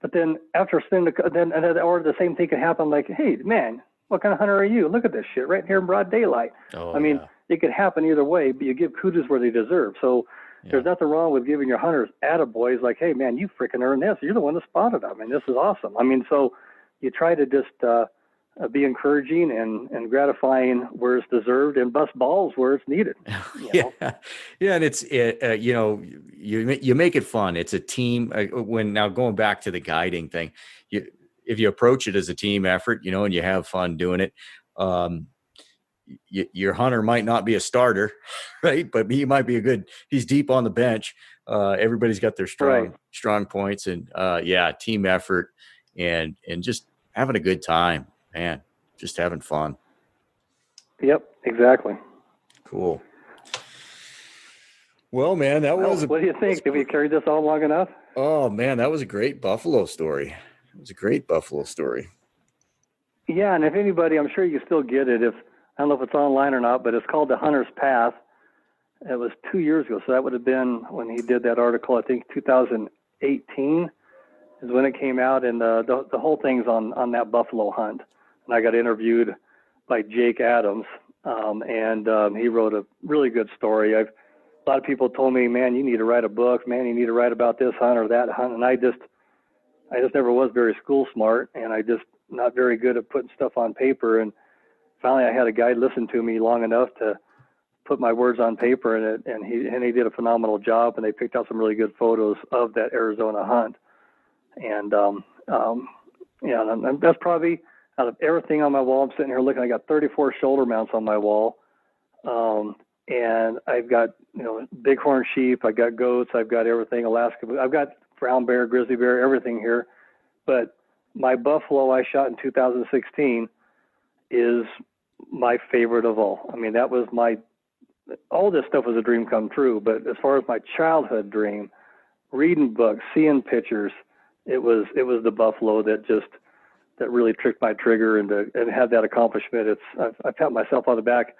but then after spending or the same thing can happen. Like, hey, man, what kind of hunter are you? Look at this shit right here in broad daylight. Oh, I mean, it could happen either way, but you give kudos where they deserve. So there's nothing wrong with giving your hunters attaboys. Like, hey, man, you freaking earned this. You're the one that spotted them. I mean, this is awesome. I mean, so you try to just be encouraging and gratifying where it's deserved, and bust balls where it's needed. Yeah. And it's you make it fun. It's a team. Now going back to the guiding thing, if you approach it as a team effort, and you have fun doing it, your hunter might not be a starter, right? But he might be he's deep on the bench. Everybody's got their strong points, and team effort and just having a good time. Man, just having fun. Yep, exactly. Cool. Well, man, what do you think? Have we carried this all long enough? Oh, man, that was a great buffalo story. Yeah, and if anybody, I'm sure you can still get it. I don't know if it's online or not, but it's called The Hunter's Path. It was 2 years ago, so that would have been when he did that article, I think 2018 is when it came out, and the whole thing's on that buffalo hunt. And I got interviewed by Jake Adams, and he wrote a really good story. A lot of people told me, man, you need to write a book. Man, you need to write about this hunt or that hunt. And I just never was very school smart, and I just not very good at putting stuff on paper. And finally, I had a guy listen to me long enough to put my words on paper, and he did a phenomenal job. And they picked out some really good photos of that Arizona hunt. And that's probably, out of everything on my wall, I'm sitting here looking, I got 34 shoulder mounts on my wall. And I've got, bighorn sheep, I've got goats, I've got everything, Alaska, I've got brown bear, grizzly bear, everything here. But my buffalo I shot in 2016 is my favorite of all. I mean, that was all this stuff was a dream come true, but as far as my childhood dream, reading books, seeing pictures, it was the buffalo that really tricked my trigger and had that accomplishment. I've pat myself on the back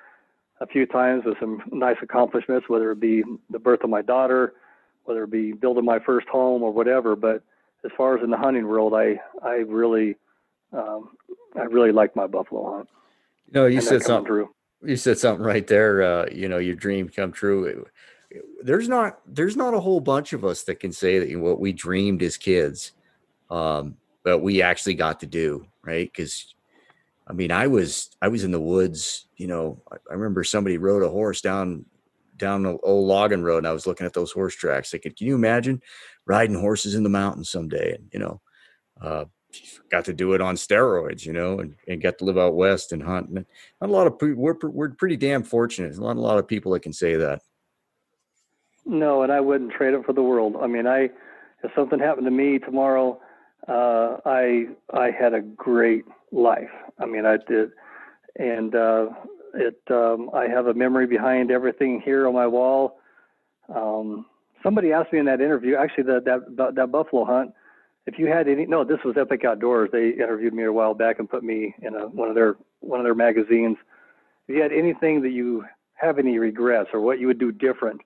a few times with some nice accomplishments, whether it be the birth of my daughter, whether it be building my first home or whatever. But as far as in the hunting world, I really like my buffalo hunt. You said something. You said something right there. Your dream come true. There's not a whole bunch of us that can say that what we dreamed as kids, but we actually got to do, right? Because I mean, I was in the woods. I remember somebody rode a horse down the old logging road, and I was looking at those horse tracks, thinking, can you imagine riding horses in the mountains someday? And got to do it on steroids, and got to live out west and hunt. And not a lot of people. We're pretty damn fortunate. There's not a lot of people that can say that. No, and I wouldn't trade it for the world. I mean, if something happened to me tomorrow, I had a great life. I mean, I did, and I have a memory behind everything here on my wall. Somebody asked me in that interview, actually, that buffalo hunt, if you had any. No, this was Epic Outdoors. They interviewed me a while back and put me in one of their magazines. If you had anything that you have any regrets or what you would do different,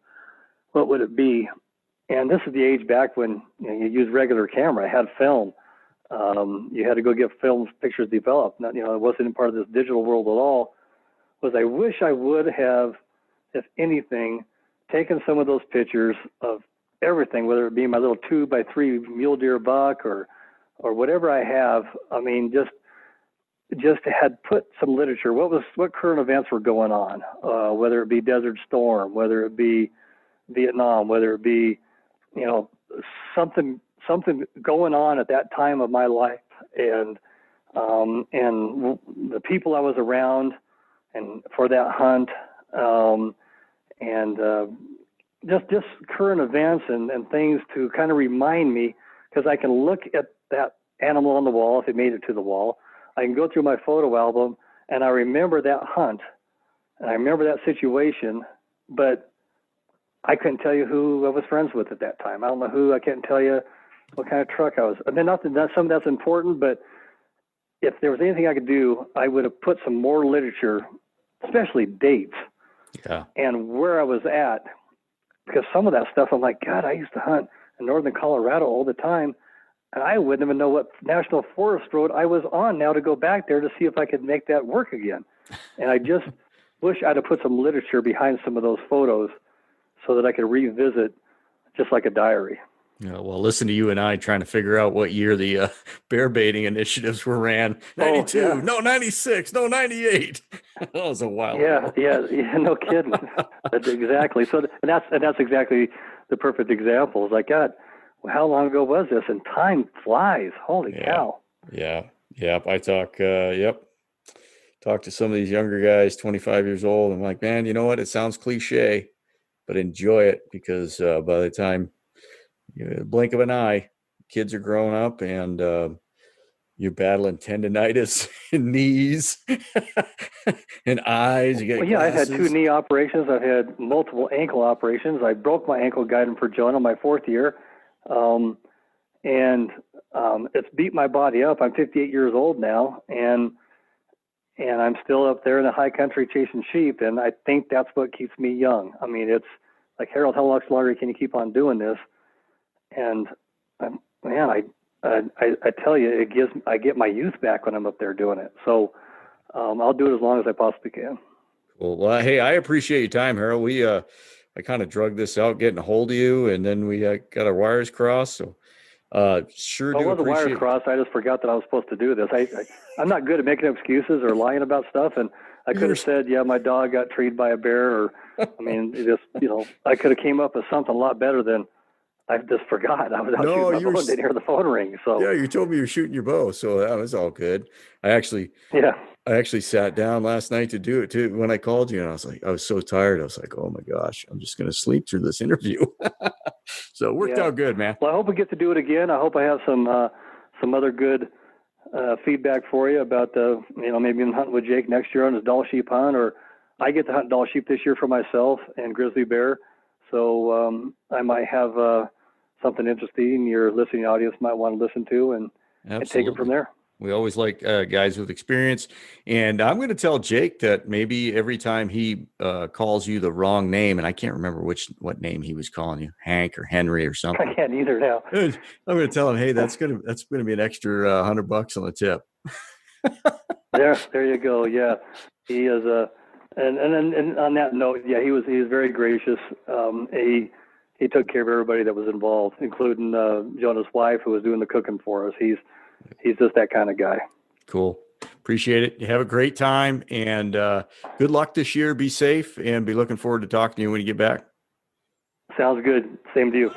what would it be? And this is the age back when you used regular camera, had film. You had to go get film pictures developed. It wasn't part of this digital world at all. I wish I would have, if anything, taken some of those pictures of everything, whether it be my little 2x3 mule deer buck or whatever I have. I mean, just had put some literature. What current events were going on, whether it be Desert Storm, whether it be Vietnam, whether it be, something going on at that time of my life, and the people I was around, and for that hunt, just current events and things to kind of remind me, because I can look at that animal on the wall if it made it to the wall. I can go through my photo album and I remember that hunt and I remember that situation, but I couldn't tell you who I was friends with at that time. I don't know who. I can't tell you what kind of truck I was. And then some of that's important, but if there was anything I could do, I would have put some more literature, especially dates, and where I was at, because some of that stuff, I'm like, God, I used to hunt in northern Colorado all the time, and I wouldn't even know what national forest road I was on now to go back there to see if I could make that work again. And I just wish I'd have put some literature behind some of those photos so that I could revisit just like a diary. Yeah, well, listen to you and I trying to figure out what year the bear baiting initiatives were ran. 92, no, 96, no, 98. That was a while ago. Yeah, no kidding. Exactly. So that's exactly the perfect example. It's like, God, how long ago was this? And time flies. Holy cow. Yeah. I talk to some of these younger guys, 25 years old. I'm like, man, you know what? It sounds cliche, but enjoy it, because by the time blink of an eye, kids are growing up, and you're battling tendonitis in knees and eyes. You get I've had 2 knee operations. I've had multiple ankle operations. I broke my ankle guiding for Jonah my 4th year, and it's beat my body up. I'm 58 years old now, and I'm still up there in the high country chasing sheep, and I think that's what keeps me young. I mean, it's like, Harold, how much longer can you keep on doing this? And I tell you, I get my youth back when I'm up there doing it. So I'll do it as long as I possibly can. Well, hey, I appreciate your time, Harold. I kind of drug this out, getting a hold of you, and then we got our wires crossed. So sure do appreciate it. It wasn't wires crossed. I just forgot that I was supposed to do this. I'm not good at making excuses or lying about stuff, and I could have said, yeah, my dog got treed by a bear, or I could have came up with something a lot better than. I just forgot. I was out shooting my bow and didn't hear the phone ring. So yeah, you told me you were shooting your bow, so that was all good. I actually sat down last night to do it too when I called you, and I was so tired. I was like, oh my gosh, I'm just going to sleep through this interview. So it worked out good, man. Well, I hope we get to do it again. I hope I have some other good feedback for you about maybe hunting with Jake next year on his Doll sheep hunt, or I get to hunt Doll sheep this year for myself and grizzly bear. So I might have something interesting your listening audience might want to listen to and take it from there. We always like guys with experience. And I'm going to tell Jake that maybe every time he calls you the wrong name, and I can't remember what name he was calling you, Hank or Henry or something. I can't either now. I'm going to tell him, hey, that's going to be an extra $100 on the tip. There you go. Yeah, he is and on that note, yeah, he was very gracious. He took care of everybody that was involved, including Jonah's wife, who was doing the cooking for us. He's just that kind of guy. Cool. Appreciate it. You have a great time, and good luck this year. Be safe, and be looking forward to talking to you when you get back. Sounds good. Same to you.